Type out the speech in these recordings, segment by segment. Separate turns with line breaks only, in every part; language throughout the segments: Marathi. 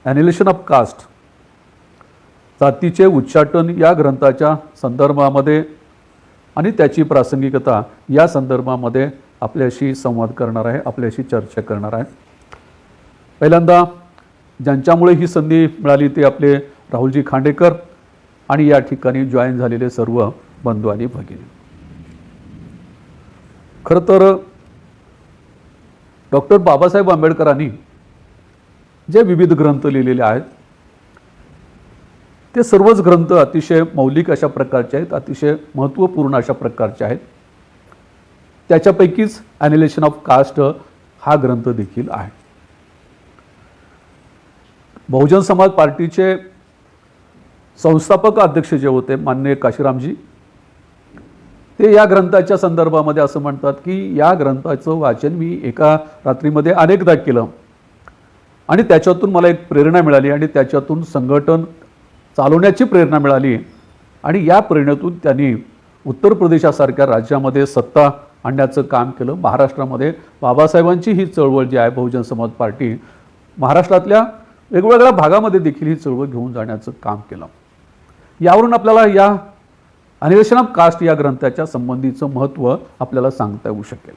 ॲनिलेशन ऑफ कास्ट, जातीचे उच्चाटन या ग्रंथाच्या संदर्भामध्ये आणि त्याची प्रासंगिकता या संदर्भामध्ये आपल्याशी संवाद करणार आहे, आपल्याशी चर्चा करणार आहे. पहिल्यांदा ज्यांच्यामुळे ही संधी मिळाली ते आपले राहुलजी खांडेकर आणि या ठिकाणी जॉईन झालेले सर्व बंधू आणि भगिनी. खरं तर डॉक्टर बाबासाहेब आंबेडकरांनी जे विविध ग्रंथ लिहिलेले आहेत ते सर्वच ग्रंथ अतिशय मौलिक अशा प्रकारचे आहेत, अतिशय महत्त्वपूर्ण अशा प्रकारचे आहेत. त्याच्यापैकीच ॲनिलेशन ऑफ कास्ट हा ग्रंथ देखील आहे. बहुजन समाज पार्टीचे संस्थापक अध्यक्ष जे होते माननीय काशीरामजी, ते या ग्रंथाच्या संदर्भामध्ये असं म्हणतात की या ग्रंथाचं वाचन मी एका रात्रीमध्ये अनेकदा केलं आणि त्याच्यातून मला एक प्रेरणा मिळाली आणि त्याच्यातून संघटन चालवण्याची प्रेरणा मिळाली आणि या प्रेरणेतून त्यांनी उत्तर प्रदेशासारख्या राज्यामध्ये सत्ता आणण्याचं काम केलं. महाराष्ट्रामध्ये बाबासाहेबांची ही चळवळ जी आहे बहुजन समाज पार्टी महाराष्ट्रातल्या वेगवेगळ्या भागामध्ये देखील ही चळवळ घेऊन जाण्याचं काम केलं. यावरून आपल्याला या ॲनिलेशन ऑफ कास्ट या ग्रंथाच्या संबंधीचं महत्त्व आपल्याला सांगता येऊ शकेल.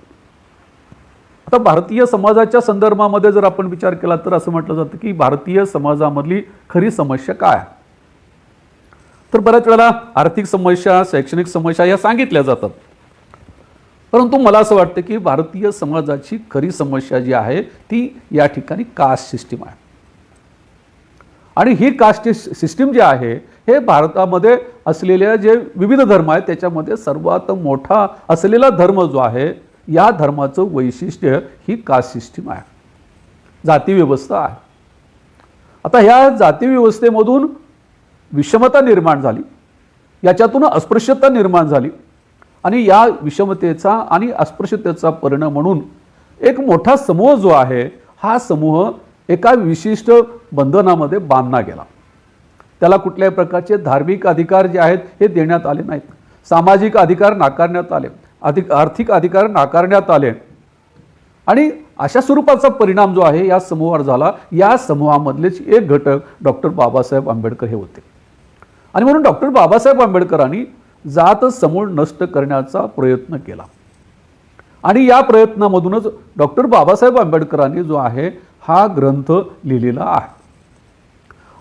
आता भारतीय समाजाच्या संदर्भामध्ये जर आपण विचार केला तर असं म्हटलं जातं की भारतीय समाजामधली खरी समस्या काय आहे. तर बऱ्याच वेळेला आर्थिक समस्या, शैक्षणिक समस्या या सांगितल्या जातात, परंतु मला असं वाटतं की भारतीय समाजाची खरी समस्या जी आहे ती या ठिकाणी कास्ट सिस्टीम आहे. आणि ही कास्ट सिस्टीम जी आहे हे भारतामध्ये असलेल्या जे विविध धर्म आहेत त्याच्यामध्ये सर्वात मोठा असलेला धर्म जो आहे या धर्माचं वैशिष्ट्य ही कास्ट सिस्टीम आहे, जाती व्यवस्था आहे. आता ह्या जाती व्यवस्थेमधून विषमता निर्माण झाली, याच्यातून अस्पृश्यता निर्माण झाली आणि या विषमतेचा आणि अस्पृश्यतेचा परिणाम म्हणून एक मोठा समूह जो आहे हा समूह एका विशिष्ट बंधनामध्ये बांधला गेला. त्याला कुठल्याही प्रकारचे धार्मिक अधिकार जे आहेत हे देण्यात आले नाहीत, सामाजिक अधिकार नाकारण्यात आले, आर्थिक अधिकार नाकारण्यात आले आणि अशा स्वरूपाचा परिणाम जो आहे या समूहावर झाला. या समूहामधलेच एक घटक डॉक्टर बाबासाहेब आंबेडकर हे होते आणि म्हणून डॉक्टर बाबासाहेब आंबेडकरांनी जात समूळ नष्ट करण्याचा प्रयत्न केला आणि या प्रयत्नामधूनच डॉक्टर बाबासाहेब आंबेडकरांनी जो आहे हा ग्रंथ लिहिलेला आहे.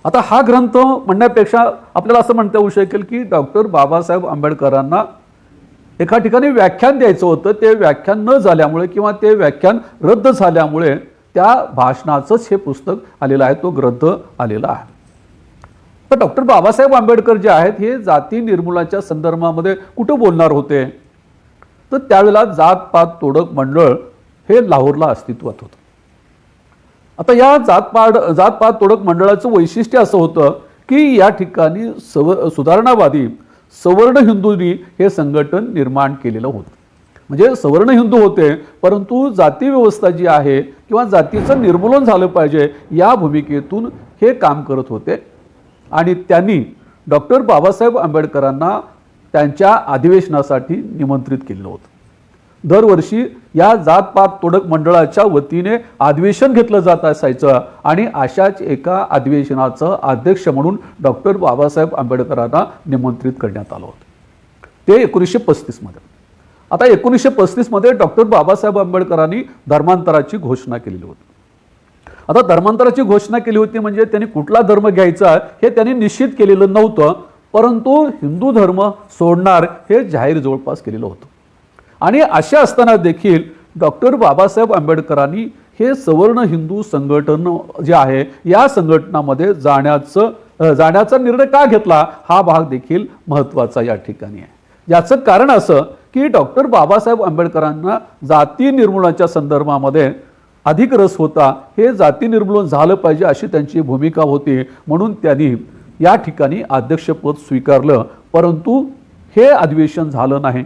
आता हा ग्रंथ म्हणण्यापेक्षा आपल्याला असं म्हणता येऊ शकेल की डॉक्टर बाबासाहेब आंबेडकरांना एका ठिकाणी व्याख्यान द्यायचं होतं, ते व्याख्यान न झाल्यामुळे किंवा ते व्याख्यान रद्द झाल्यामुळे त्या भाषणाचंच हे पुस्तक आलेलं आहे, तो ग्रंथ आलेला आहे. तर डॉक्टर बाबासाहेब आंबेडकर जे आहेत हे जाती निर्मूलनाच्या संदर्भामध्ये कुठं बोलणार होते, तर त्यावेळेला जात पात तोडक मंडळ हे लाहोरला अस्तित्वात होतं. आता या जात पात तोडक मंडळाचं वैशिष्ट्य असं होतं की या ठिकाणी सुधारणावादी सवर्ण हिंदूंनी हे संघटन निर्माण केलेलं होतं. म्हणजे सवर्ण हिंदू होते परंतु जाती व्यवस्था जी आहे किंवा जातीचं निर्मूलन झालं पाहिजे या भूमिकेतून हे काम करत होते आणि त्यांनी डॉक्टर बाबासाहेब आंबेडकरांना त्यांच्या अधिवेशनासाठी निमंत्रित केलं होतं. दरवर्षी या जात पात तोडक मंडळाच्या वतीने अधिवेशन घेतलं जात असायचं आणि अशाच एका अधिवेशनाचं अध्यक्ष म्हणून डॉक्टर बाबासाहेब आंबेडकरांना निमंत्रित करण्यात आलं होतं. ते 1935 मध्ये. आता 1935 मध्ये डॉक्टर बाबासाहेब आंबेडकरांनी धर्मांतराची घोषणा केलेली होती. आता धर्मांतराची घोषणा केली होती म्हणजे त्यांनी कुठला धर्म घ्यायचा हे त्यांनी निश्चित केलेलं नव्हतं, परंतु हिंदू धर्म सोडणार हे जाहीर जवळपास केलेलं होतं. आणि अशा असताना देखील डॉक्टर बाबासाहेब आंबेडकरांनी हे सवर्ण हिंदू संघटन जे आहे या संघटनामध्ये जाण्याचा निर्णय का घेतला हा भाग देखील महत्त्वाचा या ठिकाणी आहे. याचं कारण असं की डॉक्टर बाबासाहेब आंबेडकरांना जाती निर्मूलनाच्या संदर्भामध्ये अधिक रस होता, हे जाती निर्मूलन झालं पाहिजे अशी त्यांची भूमिका होती. म्हणून त्यांनी या ठिकाणी अध्यक्षपद स्वीकारलं, परंतु हे अधिवेशन झालं नाही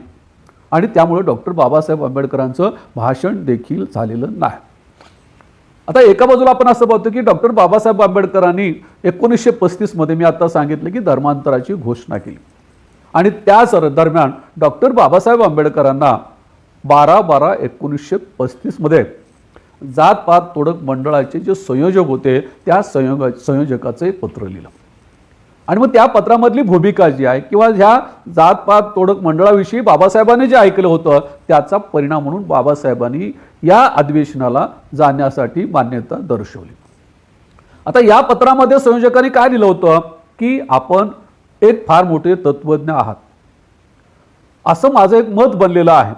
आणि त्यामुळे डॉक्टर बाबासाहेब आंबेडकरांचं भाषण देखील झालेलं नाही. आता एका बाजूला आपण असं पाहतो की डॉक्टर बाबासाहेब आंबेडकरांनी 1935 मध्ये मी आता सांगितलं की धर्मांतराची घोषणा केली आणि त्याच दरम्यान डॉक्टर बाबासाहेब आंबेडकरांना 12/12/1935 मध्ये जात पात तोडक मंडळाचे जे संयोजक होते त्या संयोजकाचं एक पत्र लिहिलं. आणि मग त्या पत्रामधली भूमिका जी आहे किंवा ह्या जात पात तोडक मंडळाविषयी बाबासाहेबांनी जे ऐकलं होतं त्याचा परिणाम म्हणून बाबासाहेबांनी या अधिवेशनाला जाण्यासाठी मान्यता दर्शवली. आता या पत्रामध्ये संयोजकांनी काय लिहिलं होतं की आपण एक फार मोठे तत्वज्ञ आहात असं माझं एक मत बनलेलं आहे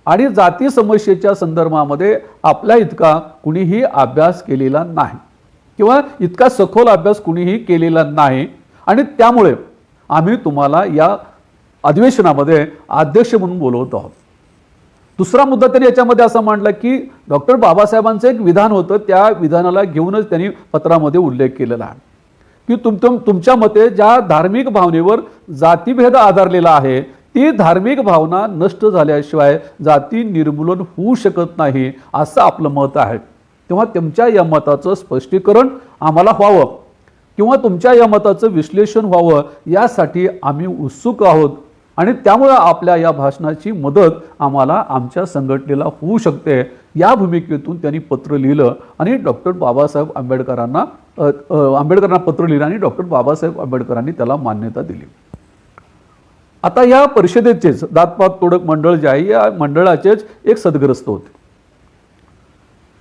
आणि जाती समस्येच्या संदर्भामध्ये आपल्या इतका कुणीही अभ्यास केलेला नाही किंवा इतका सखोल अभ्यास कुणीही केलेला नाही आणि त्यामुळे आम्ही तुम्हाला या अधिवेशनामध्ये अध्यक्ष म्हणून बोलवत आहोत. दुसरा मुद्दा त्यांनी याच्यामध्ये असा मांडला की डॉक्टर बाबासाहेबांचं एक विधान होतं, त्या विधानाला घेऊनच त्यांनी पत्रामध्ये उल्लेख केलेला आहे की तुमच्या मते ज्या धार्मिक भावनेवर जातीभेद आधारलेला आहे ती धार्मिक भावना नष्ट झाल्याशिवाय जाती निर्मूलन होऊ शकत नाही असं आपलं मत आहे. तेव्हा तुमच्या या मताचं स्पष्टीकरण आम्हाला व्हावं किंवा तुमच्या या मताचं विश्लेषण व्हावं यासाठी आम्ही उत्सुक आहोत आणि त्यामुळे आपल्या या भाषणाची मदत आम्हाला आमच्या संघटनेला होऊ शकते. या भूमिकेतून त्यांनी पत्र लिहिलं आणि डॉक्टर बाबासाहेब आंबेडकरांना पत्र लिहिलं आणि डॉक्टर बाबासाहेब आंबेडकरांनी त्याला मान्यता दिली. आता या परिषदेचेच दातपात तोडक मंडळ जे आहे या मंडळाचेच एक सदग्रस्त होते.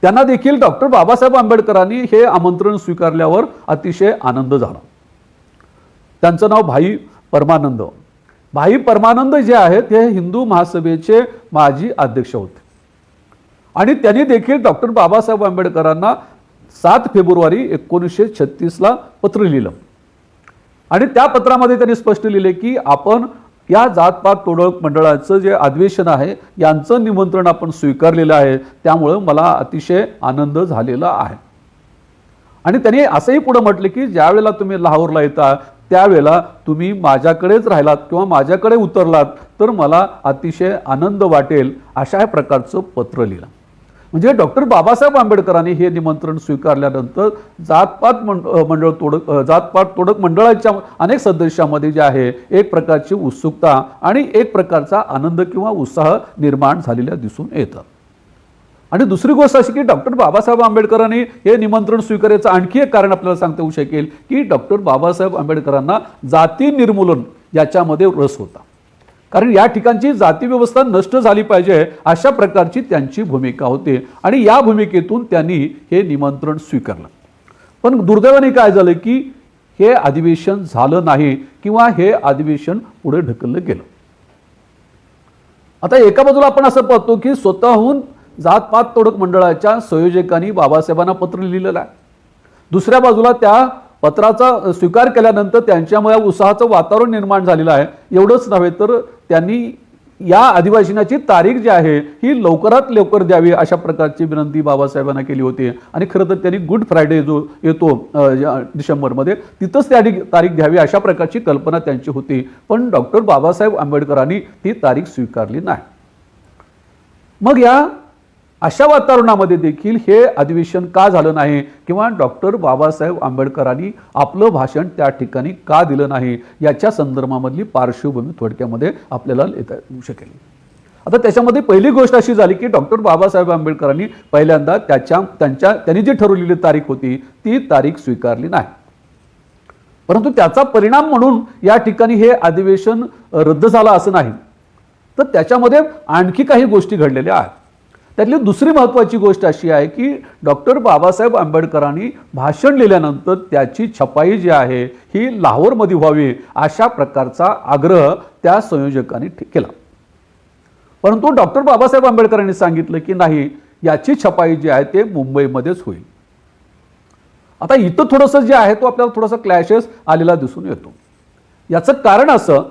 त्यांना देखील डॉक्टर बाबासाहेब आंबेडकरांनी हे आमंत्रण स्वीकारल्यावर अतिशय आनंद झाला. त्यांचं नाव भाई परमानंद. भाई परमानंद जे आहेत हे हिंदू महासभेचे माजी अध्यक्ष होते आणि त्यांनी देखील डॉक्टर बाबासाहेब आंबेडकरांना 7 फेब्रुवारी 1936 पत्र लिहिलं आणि त्या पत्रामध्ये त्यांनी स्पष्ट लिहिले की आपण या जातपात तोडक मंडळाचं जे अधिवेशन आहे यांचं निमंत्रण आपण स्वीकारलेलं आहे, त्यामुळं मला अतिशय आनंद झालेला आहे. आणि त्यांनी असंही पुढे म्हटले की ज्यावेळेला तुम्ही लाहोरला येता त्यावेळेला तुम्ही माझ्याकडेच राहिलात किंवा माझ्याकडे उतरलात तर मला अतिशय आनंद वाटेल अशा प्रकारचं पत्र लिहिलं. म्हणजे डॉक्टर बाबासाहेब आंबेडकरांनी हे निमंत्रण स्वीकारल्यानंतर जातपात तोडक मंडळाच्या अनेक सदस्यांमध्ये जे आहे एक प्रकारची उत्सुकता आणि एक प्रकारचा आनंद किंवा उत्साह निर्माण झालेला दिसून येतं. आणि दुसरी गोष्ट अशी की डॉक्टर बाबासाहेब आंबेडकरांनी हे निमंत्रण स्वीकारायचं आणखी एक कारण आपल्याला सांगता येऊ शकेल की डॉक्टर बाबासाहेब आंबेडकरांना जाती निर्मूलन याच्यामध्ये रस होता. कारण या ठिकाणची जाती व्यवस्था नष्ट झाली पाहिजे अशा प्रकारची त्यांची भूमिका होती आणि या भूमिकेतून त्यांनी हे निमंत्रण स्वीकारलं. पण दुर्दैवाने काय झालं की हे अधिवेशन झालं नाही किंवा हे अधिवेशन पुढे ढकललं गेलं. आता एका बाजूला आपण असं पाहतो की स्वतःहून जातपात तोडक मंडळाच्या संयोजकांनी बाबासाहेबांना पत्र लिहिलेलं आहे. दुसऱ्या बाजूला त्या पत्राचा स्वीकार केल्यानंतर त्यांच्यामुळे उत्साहाचं वातावरण निर्माण झालेलं आहे. एवढंच नव्हे तर त्यांनी या अधिवेशनाची तारीख जी आहे ही लवकरात लवकर द्यावी अशा प्रकारची विनंती बाबासाहेबांना केली होती आणि खरं तर त्यांनी गुड फ्रायडे जो येतो डिसेंबरमध्ये तिथंच त्या तारीख द्यावी अशा प्रकारची कल्पना त्यांची होती. पण डॉक्टर बाबासाहेब आंबेडकरांनी ती तारीख स्वीकारली नाही. मग या अशा वातावरणामध्ये देखील हे अधिवेशन का झालं नाही किंवा डॉक्टर बाबासाहेब आंबेडकरांनी आपलं भाषण त्या ठिकाणी का दिलं नाही याच्या संदर्भामधली पार्श्वभूमी थोडक्यामध्ये आपल्याला येता येऊ शकेल. आता त्याच्यामध्ये पहिली गोष्ट अशी झाली की डॉक्टर बाबासाहेब आंबेडकरांनी पहिल्यांदा त्यांनी जी ठरवलेली तारीख होती ती तारीख स्वीकारली नाही. परंतु त्याचा परिणाम म्हणून या ठिकाणी हे अधिवेशन रद्द झालं असं नाही, तर त्याच्यामध्ये आणखी काही गोष्टी घडलेल्या आहेत. त्यातली दुसरी महत्त्वाची गोष्ट अशी आहे की डॉक्टर बाबासाहेब आंबेडकरांनी भाषण लिहिल्यानंतर त्याची छपाई जी आहे ही लाहोरमध्ये व्हावी अशा प्रकारचा आग्रह त्या संयोजकांनी केला. परंतु डॉक्टर बाबासाहेब आंबेडकरांनी सांगितलं की नाही, याची छपाई जी आहे ते मुंबईमध्येच होईल. आता इथं थोडंसं जे आहे तो आपल्याला थोडासा क्लॅशेस आलेला दिसून येतो. याचं कारण असं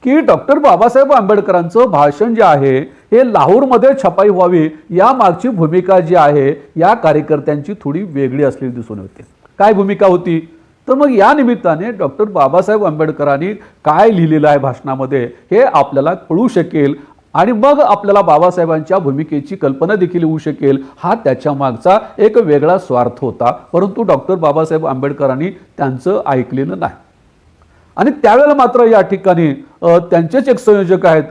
की डॉक्टर बाबासाहेब आंबेडकरांचं भाषण जे आहे हे लाहोरमध्ये छपाई व्हावी या मागची भूमिका जी आहे या कार्यकर्त्यांची थोडी वेगळी असलेली दिसून येते. काय भूमिका होती तर मग या निमित्ताने डॉक्टर बाबासाहेब आंबेडकरांनी काय लिहिलेलं आहे भाषणामध्ये हे आपल्याला कळू शकेल आणि मग आपल्याला बाबासाहेबांच्या भूमिकेची कल्पना देखील येऊ शकेल. हा त्याच्या मागचा एक वेगळा स्वार्थ होता. परंतु डॉक्टर बाबासाहेब आंबेडकरांनी त्यांचं ऐकलेलं नाही. आणि त्यावेळेला मात्र या ठिकाणी त्यांचेच एक संयोजक आहेत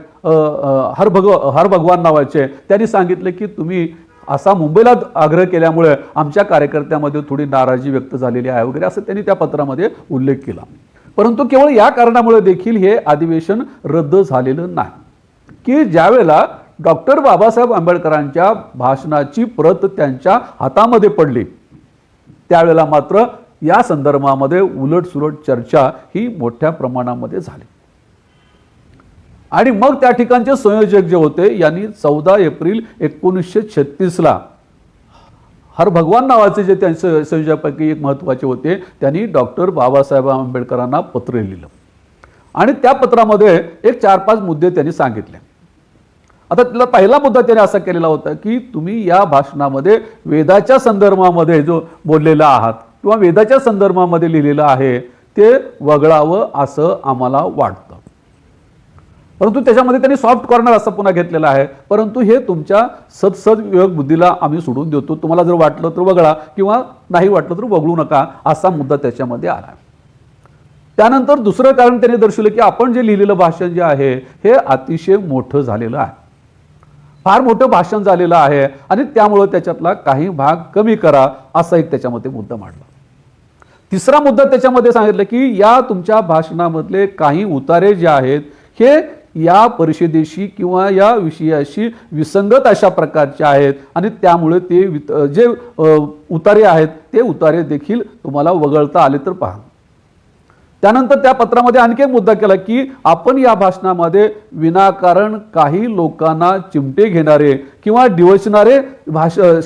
हर भगवान नावाचे, त्यांनी सांगितले की तुम्ही असा मुंबईला आग्रह केल्यामुळे आमच्या कार्यकर्त्यामध्ये थोडी नाराजी व्यक्त झालेली आहे वगैरे असं त्यांनी त्या पत्रामध्ये उल्लेख केला. परंतु केवळ या कारणामुळे देखील हे अधिवेशन रद्द झालेलं नाही की ज्यावेळेला डॉक्टर बाबासाहेब आंबेडकरांच्या भाषणाची प्रत त्यांच्या हातामध्ये पडली त्यावेळेला मात्र या संदर्भामध्ये उलटसुलट चर्चा ही मोठ्या प्रमाणामध्ये झाली. आणि मग त्या ठिकाणचे संयोजक जे होते यांनी 14 एप्रिल 1936ला हर भगवान नावाचे जे त्यांचे संयोजकापैकी एक महत्त्वाचे होते त्यांनी डॉक्टर बाबासाहेब आंबेडकरांना पत्र लिहिलं आणि त्या पत्रामध्ये एक 4-5 मुद्दे त्यांनी सांगितले. आता तिला पहिला मुद्दा त्याने असा केलेला होता की तुम्ही या भाषणामध्ये वेदाच्या संदर्भामध्ये जो बोललेला आहात किंवा वेदाच्या संदर्भामध्ये लिहिलेलं आहे ते वगळावं असं आम्हाला वाटतं. परंतु त्याच्यामध्ये त्यांनी सॉफ्ट कॉर्नर असं पुन्हा घेतलेला आहे. परंतु हे तुमच्या सदसद्विवेक बुद्धीला आम्ही सोडून देतो. तुम्हाला जर वाटलं तर वगळा किंवा नाही वाटलं तर वगळू नका असा मुद्दा त्याच्यामध्ये आला. त्यानंतर दुसरं कारण त्यांनी दर्शवलं की आपण जे लिहिलेलं भाषण जे आहे हे अतिशय मोठं झालेलं आहे, फार मोठं भाषण झालेलं आहे आणि त्यामुळे त्याच्यातला काही भाग कमी करा असा एक त्याच्यामध्ये मुद्दा मांडला. तिसरा मुद्दा त्याच्यामध्ये सांगितलं की या तुमच्या भाषणामधले काही उतारे जे आहेत हे या परिषदेशी किंवा या विषयाशी विसंगत अशा प्रकारचे आहेत आणि त्यामुळे ते जे उतारे आहेत ते उतारे देखील तुम्हाला वगळता आले तर पहा. त्यानंतर त्या पत्रामध्ये आणखी एक मुद्दा केला की आपण या भाषणामध्ये विनाकारण काही लोकांना चिमटे घेणारे किंवा डिवचणारे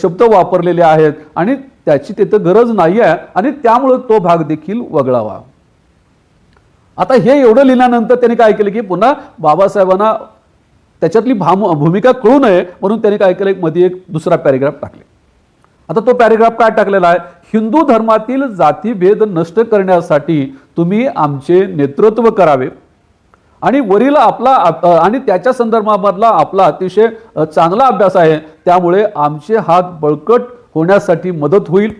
शब्द वापरलेले आहेत आणि त्याची तिथे गरज नाही आहे आणि त्यामुळे तो भाग देखील वगळावा. आता हे एवढं लिहिल्यानंतर त्यांनी काय केलं की पुन्हा बाबासाहेबांना त्याच्यातली भूमिका कळू नये म्हणून त्यांनी काय केलं मध्ये एक दुसरा पॅरेग्राफ टाकले. आता तो पॅरेग्राफ काय टाकलेला आहे, हिंदू धर्मातील जातीभेद नष्ट करण्यासाठी तुम्ही आमचे नेतृत्व करावे आणि वरील आपला आणि त्याच्या संदर्भामधला आपला अतिशय चांगला अभ्यास आहे त्यामुळे आमचे हात बळकट होण्यासाठी मदत होईल.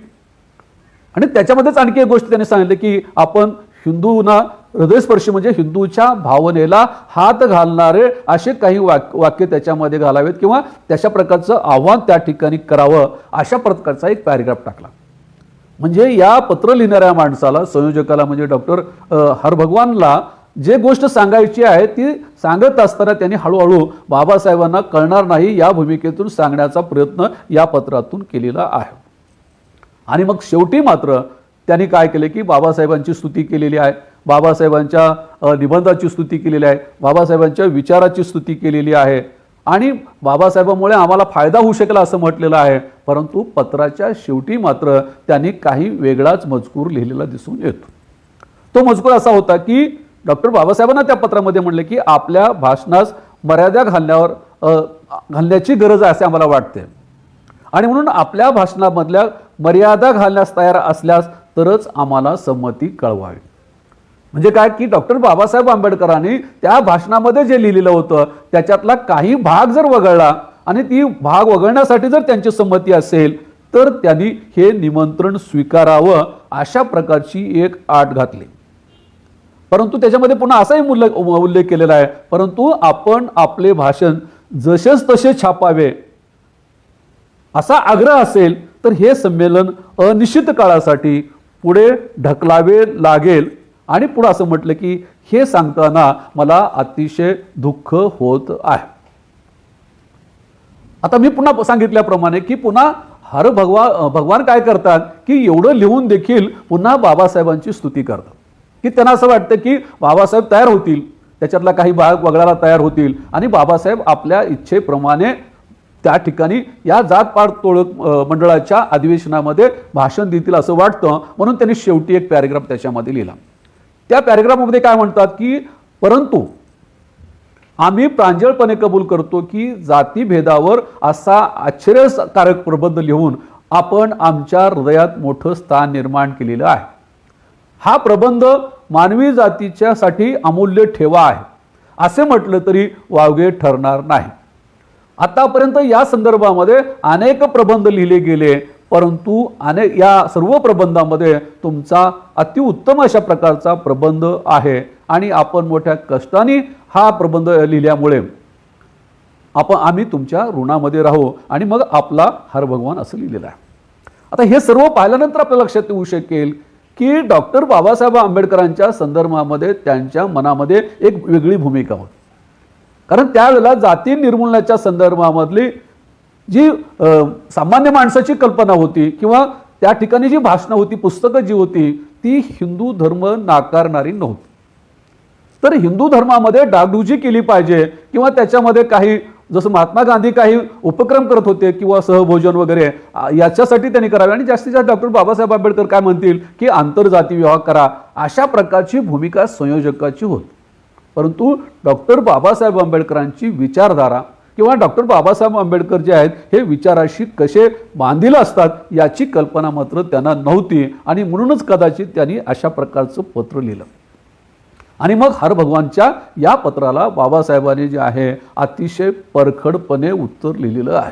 आणि त्याच्यामध्येच आणखी एक गोष्ट त्यांनी सांगितली की आपण हिंदूंना हृदयस्पर्शी म्हणजे हिंदूच्या भावनेला हात घालणारे असे काही वाक्य त्याच्यामध्ये घालावेत किंवा त्याच्या प्रकारचं आव्हान त्या ठिकाणी करावं अशा प्रकारचा एक पॅरेग्राफ टाकला. म्हणजे या पत्र लिहिणाऱ्या माणसाला संयोजकाला म्हणजे डॉक्टर हरभगवानला जे गोष्ट सांगायची आहे ती सांगत असताना त्यांनी हळूहळू बाबासाहेबांना कळणार नाही या भूमिकेतून सांगण्याचा प्रयत्न या पत्रातून केलेला आहे. आणि मग शेवटी मात्र त्यांनी काय केले की बाबासाहेबांची स्तुती केलेली आहे, बाबासाहेबांच्या निबंधाची स्तुती केलेली आहे, बाबासाहेबांच्या विचाराची स्तुती केलेली आहे आणि बाबासाहेबांमुळे आम्हाला फायदा होऊ शकेल असं म्हटलेलं आहे. परंतु पत्राच्या शेवटी मात्र त्यांनी काही वेगळाच मजकूर लिहिलेला दिसून येतो. तो मजकूर असा होता की डॉक्टर बाबासाहेबांना त्या पत्रामध्ये म्हणले की आपल्या भाषणास मर्यादा घालण्याची गरज आहे असे आम्हाला वाटते आणि म्हणून आपल्या भाषणामधल्या मर्यादा घालण्यास तयार असल्यास तरच आम्हाला संमती कळवावी. म्हणजे काय की डॉक्टर बाबासाहेब आंबेडकरांनी त्या भाषणामध्ये जे लिहिलेलं होतं त्याच्यातला काही भाग जर वगळला आणि ती भाग वगळण्यासाठी जर त्यांची संमती असेल तर त्यांनी हे निमंत्रण स्वीकारावं अशा प्रकारची एक आट घातली. परंतु त्याच्यामध्ये पुन्हा असाही उल्लेख केलेला आहे, परंतु आपण आपले भाषण जसेच तसे छापावे असा आग्रह असेल तर हे संमेलन अनिश्चित काळासाठी पुढे ढकलावे लागेल. आणि पुढे असं म्हटलं की हे सांगताना मला अतिशय दुःख होत आहे. आता मी पुन्हा सांगितल्याप्रमाणे की पुन्हा भगवान काय करतात की एवढं लिहून देखील पुन्हा बाबासाहेबांची स्तुती करतात की त्यांना असं वाटतं की बाबासाहेब तयार होतील, त्याच्यातला काही भाग वगळायला तयार होतील आणि बाबासाहेब आपल्या इच्छेप्रमाणे त्या ठिकाणी या जातपात तोडक मंडळाच्या अधिवेशनामध्ये भाषण देतील असं वाटतं. म्हणून त्यांनी शेवटी एक पॅरेग्राफ त्याच्यामध्ये लिहिला. त्या पॅरेग्राफमध्ये काय म्हणतात की परंतु आम्ही प्रांजळपणे कबूल करतो की जातीभेदावर असा आश्चर्यकारक प्रबंध लिहून आपण आमच्या हृदयात मोठं स्थान निर्माण केलेलं आहे. हा प्रबंध मानवी जातीच्यासाठी अमूल्य ठेवा आहे असे म्हटलं तरी वावगे ठरणार नाही. आतापर्यंत या संदर्भामध्ये अनेक प्रबंध लिहिले गेले, परंतु या सर्व प्रबंधामध्ये तुमचा अतिउत्तम अशा प्रकारचा प्रबंध आहे आणि आपण मोठ्या कष्टाने हा प्रबंध लिहिल्यामुळे आम्ही तुमच्या ऋणामध्ये राहू, आणि मग आपला हर भगवान असं लिहिलेलं आहे. आता हे सर्व पाहिल्यानंतर आपल्या लक्षात येऊ शकेल की डॉक्टर बाबासाहेब आंबेडकरांच्या संदर्भामध्ये त्यांच्या मनामध्ये एक वेगळी भूमिका होती. कारण त्यावेळेला जाती निर्मूलनाच्या संदर्भामधली जी सामान्य माणसाची कल्पना होती किंवा त्या ठिकाणी जी भाषणं होती, पुस्तकं जी होती, ती हिंदू धर्म नाकारणारी नव्हती. तर हिंदू धर्मामध्ये डागडुजी केली पाहिजे किंवा त्याच्यामध्ये काही, जसं महात्मा गांधी काही उपक्रम करत होते किंवा सहभोजन वगैरे, याच्यासाठी त्यांनी करावे, आणि जास्तीत जास्त डॉक्टर बाबासाहेब आंबेडकर काय म्हणतील की आंतरजाती विवाह करा, अशा प्रकारची भूमिका संयोजकाची होती. परंतु डॉक्टर बाबासाहेब आंबेडकरांची विचारधारा किंवा डॉक्टर बाबासाहेब आंबेडकर जे आहेत हे विचाराशी कसे बांधील असतात याची कल्पना मात्र त्यांना नव्हती, आणि म्हणूनच कदाचित त्यांनी अशा प्रकारचं पत्र लिहिलं. आणि मग हर भगवानच्या या पत्राला बाबासाहेबांनी जे आहे अतिशय परखडपणे उत्तर लिहिलेलं आहे.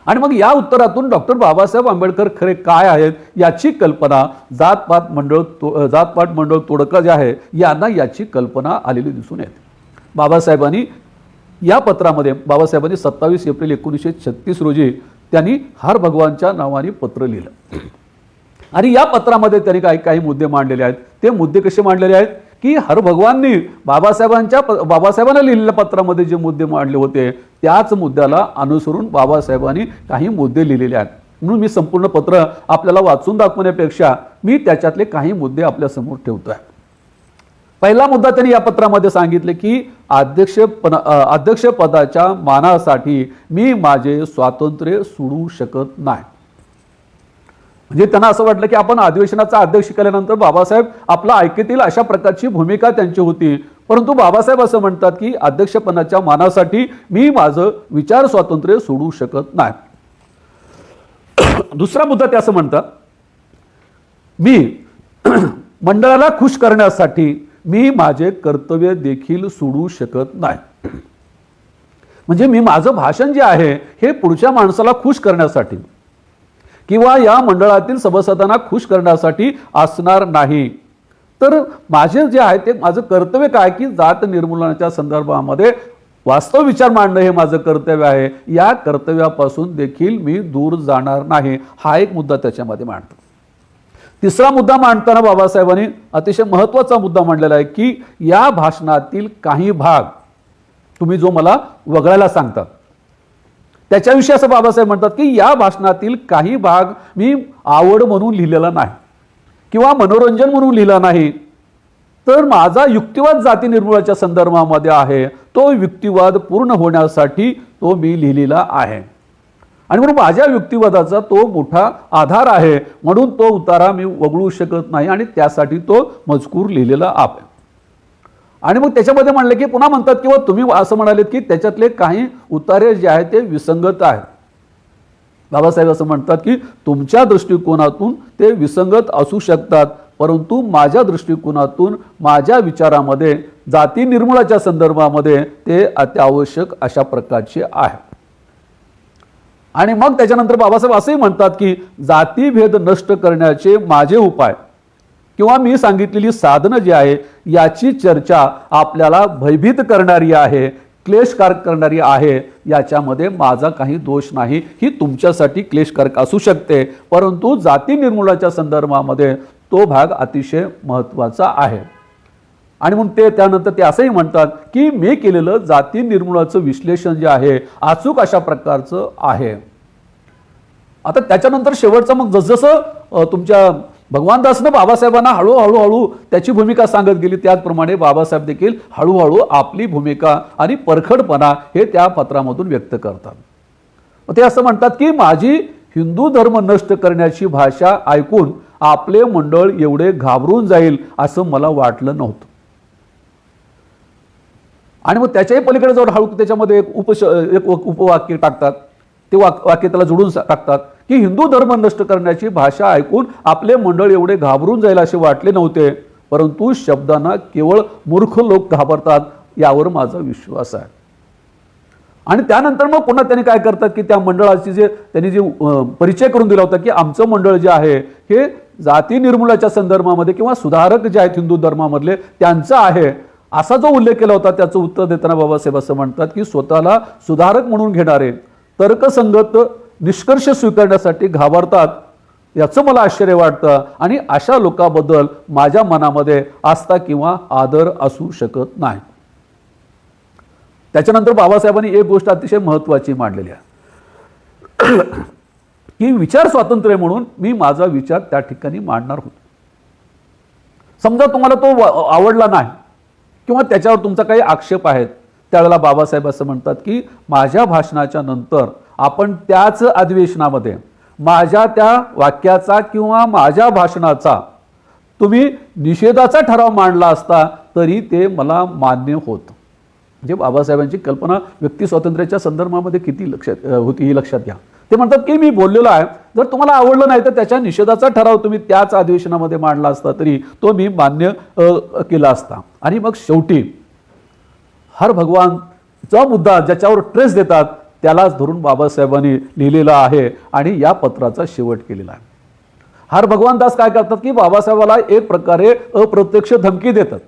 आणि मग या उत्तरातून डॉक्टर बाबासाहेब आंबेडकर खरे काय आहेत याची कल्पना जातपात मंडळ तोडकं जे आहे यांना याची कल्पना आलेली दिसून येते. बाबासाहेबांनी या पत्रामध्ये 27 एप्रिल 1936 रोजी त्यांनी हर भगवानच्या नावाने पत्र लिहिलं, आणि या पत्रामध्ये त्यांनी काही मुद्दे मांडलेले आहेत. ते मुद्दे कसे मांडलेले आहेत की हर भगवाननी बाबासाहेबांना लिहिलेल्या पत्रामध्ये जे मुद्दे मांडले होते त्याच मुद्द्याला अनुसरून बाबासाहेबांनी काही मुद्दे लिहिलेले आहेत. म्हणून मी संपूर्ण पत्र आपल्याला वाचून दाखवण्यापेक्षा मी त्याच्यातले काही मुद्दे आपल्यासमोर ठेवतोय. पहिला मुद्दा त्यांनी या पत्रामध्ये सांगितले की अध्यक्षपदाच्या मानासाठी मी माझे स्वातंत्र्य सोडू शकत नाही. म्हणजे त्यांना असं वाटलं की आपण अधिवेशनाचा अध्यक्ष केल्यानंतर बाबासाहेब आपला ऐकतील अशा प्रकारची भूमिका त्यांची होती. परंतु बाबासाहेब असं म्हणतात की अध्यक्षपदाच्या मानासाठी मी माझं विचार स्वातंत्र्य सोडू शकत नाही. दुसरा मुद्दा ते असं म्हणतात, मी मंडळाला खुश करण्यासाठी मी माझे कर्तव्य देखील सोडू शकत नाही. म्हणजे मी माझं भाषण जे आहे हे पुढच्या माणसाला खुश करण्यासाठी किंवा या मंडळातील सभासदांना खुश करण्यासाठी असणार नाही. तर माझे जे आहे ते माझं कर्तव्य काय की जात निर्मूलनाच्या संदर्भामध्ये वास्तव विचार मांडणं हे माझं कर्तव्य आहे. या कर्तव्यापासून देखील मी दूर जाणार नाही. हा एक मुद्दा त्याच्यामध्ये मांडतो. तिसरा मुद्दा मांडताना बाबासाहेबांनी अतिशय महत्त्वाचा मुद्दा मांडलेला आहे की या भाषणातील काही भाग तुम्ही जो मला वगळायला सांगता त्याच्याविषयी असं बाबासाहेब म्हणतात की या भाषणातील काही भाग मी आवड म्हणून लिहिलेला नाही किंवा मनोरंजन म्हणून लिहिला नाही, तर माझा युक्तिवाद जाती निर्मूलनाच्या संदर्भामध्ये आहे. तो युक्तिवाद पूर्ण होण्यासाठी तो मी लिहिलेला आहे, आणि म्हणून माझ्या युक्तिवादाचा तो मोठा आधार आहे. म्हणून तो उतारा मी वगळू शकत नाही आणि त्यासाठी तो मजकूर लिहिलेला आहे. आणि मग त्याच्यामध्ये म्हणले की पुन्हा म्हणतात किंवा तुम्ही असं म्हणालेत की त्याच्यातले काही उतारे जे आहेत ते विसंगत आहेत. बाबासाहेब असं म्हणतात की तुमच्या दृष्टिकोनातून ते विसंगत असू शकतात, परंतु माझ्या दृष्टिकोनातून माझ्या विचारामध्ये जाती निर्मूलनाच्या संदर्भामध्ये ते अत्यावश्यक अशा प्रकारचे आहे. आणि मग त्याच्यानंतर बाबासाहेब असंही म्हणतात की जातीभेद नष्ट करण्याचे माझे उपाय किंवा मी सांगितलेली साधनं जी आहे याची चर्चा आपल्याला भयभीत करणारी आहे, क्लेशकारक करणारी आहे. याच्यामध्ये माझा काही दोष नाही. ही तुमच्यासाठी क्लेशकारक असू शकते, परंतु जाती निर्मूलनाच्या संदर्भामध्ये तो भाग अतिशय महत्त्वाचा आहे. आणि म्हणून ते त्यानंतर ते असंही म्हणतात की मी केलेलं जाती निर्मूलनाचं विश्लेषण जे आहे अचूक अशा प्रकारचं आहे. आता त्याच्यानंतर शेवटचं मग जसजसं तुमच्या भगवानदासनं बाबासाहेबांना हळूहळू त्याची भूमिका सांगत गेली, त्याचप्रमाणे बाबासाहेब देखील हळूहळू आपली भूमिका आणि परखडपणा हे त्या पत्रामधून व्यक्त करतात. ते असं म्हणतात की माझी हिंदू धर्म नष्ट करण्याची भाषा ऐकून आपले मंडळ एवढे घाबरून जाईल असं मला वाटलं नव्हतं. आणि मग त्याच्याही पलीकडे जाऊन हळू त्याच्यामध्ये एक उपवाक्य टाकतात. ते वाक्य त्याला जोडून टाकतात की हिंदू धर्म नष्ट करण्याची भाषा ऐकून आपले मंडळ एवढे घाबरून जाईल असे वाटले नव्हते, परंतु शब्दांना केवळ मूर्ख लोक घाबरतात यावर माझा विश्वास आहे. आणि त्यानंतर मग पुन्हा त्यांनी काय करतात की त्या मंडळाची त्यांनी जे परिचय करून दिला होता की आमचं मंडळ जे आहे हे जाती निर्मूलनाच्या संदर्भामध्ये किंवा सुधारक जे आहेत हिंदू धर्मामधले त्यांचं आहे, असा जो उल्लेख केला होता त्याचं उत्तर देताना बाबासाहेब असं म्हणतात की स्वतःला सुधारक म्हणून घेणारे तर्कसंगत निष्कर्ष स्वीकारण्यासाठी घाबरतात, याचं मला आश्चर्य वाटतं आणि अशा लोकांबद्दल माझ्या मनामध्ये आस्था किंवा आदर असू शकत नाही. त्याच्यानंतर बाबासाहेबांनी एक गोष्ट अतिशय महत्त्वाची मांडलेली आहे की विचार स्वातंत्र्य म्हणून मी माझा विचार त्या ठिकाणी मांडणार होतो. समजा तुम्हाला तो आवडला नाही किंवा त्याच्यावर तुमचा काही आक्षेप आहेत, त्यावेळेला बाबासाहेब असं म्हणतात की माझ्या भाषणाच्या नंतर आपण त्याच अधिवेशनामध्ये माझ्या त्या वाक्याचा किंवा माझ्या भाषणाचा तुम्ही निषेधाचा ठराव मांडला असता तरी ते मला मान्य होतं. म्हणजे बाबासाहेबांची कल्पना व्यक्ती स्वातंत्र्याच्या संदर्भामध्ये किती लक्षात होती हे लक्षात घ्या. ते म्हणतात की मी बोललेलो आहे, जर तुम्हाला आवडलं नाही तर त्याच्या निषेधाचा ठराव तुम्ही त्याच अधिवेशनामध्ये मांडला असता तरी तो मी मान्य केला असता. आणि मग शेवटी हर भगवानचा मुद्दा ज्याच्यावर ट्रेस देतात त्यालाच धरून बाबासाहेबांनी लिहिलेला आहे आणि या पत्राचा शेवट केलेला आहे. हर भगवान दास काय करतात की बाबासाहेबाला एक प्रकारे अप्रत्यक्ष धमकी देतात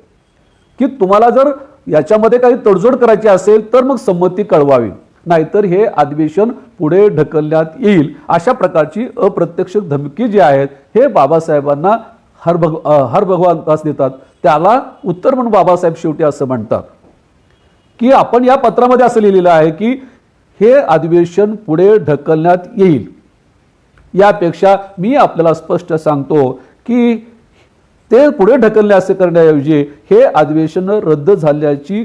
की तुम्हाला जर याच्यामध्ये काही तडजोड करायची असेल तर मग संमती कळवावी, नाहीतर हे अधिवेशन पुढे ढकलण्यात येईल. अशा प्रकारची अप्रत्यक्ष धमकी जी आहेत हे बाबासाहेबांना हर भगवान दास देतात. त्याला उत्तर म्हणून बाबासाहेब शेवटी असं म्हणतात की आपण या पत्रामध्ये असं लिहिलेलं आहे की हे अधिवेशन पुढे ढकलण्यात येईल. यापेक्षा मी आपल्याला स्पष्ट सांगतो की ते पुढे ढकलणे असे करण्याऐवजी हे अधिवेशन रद्द झाल्याची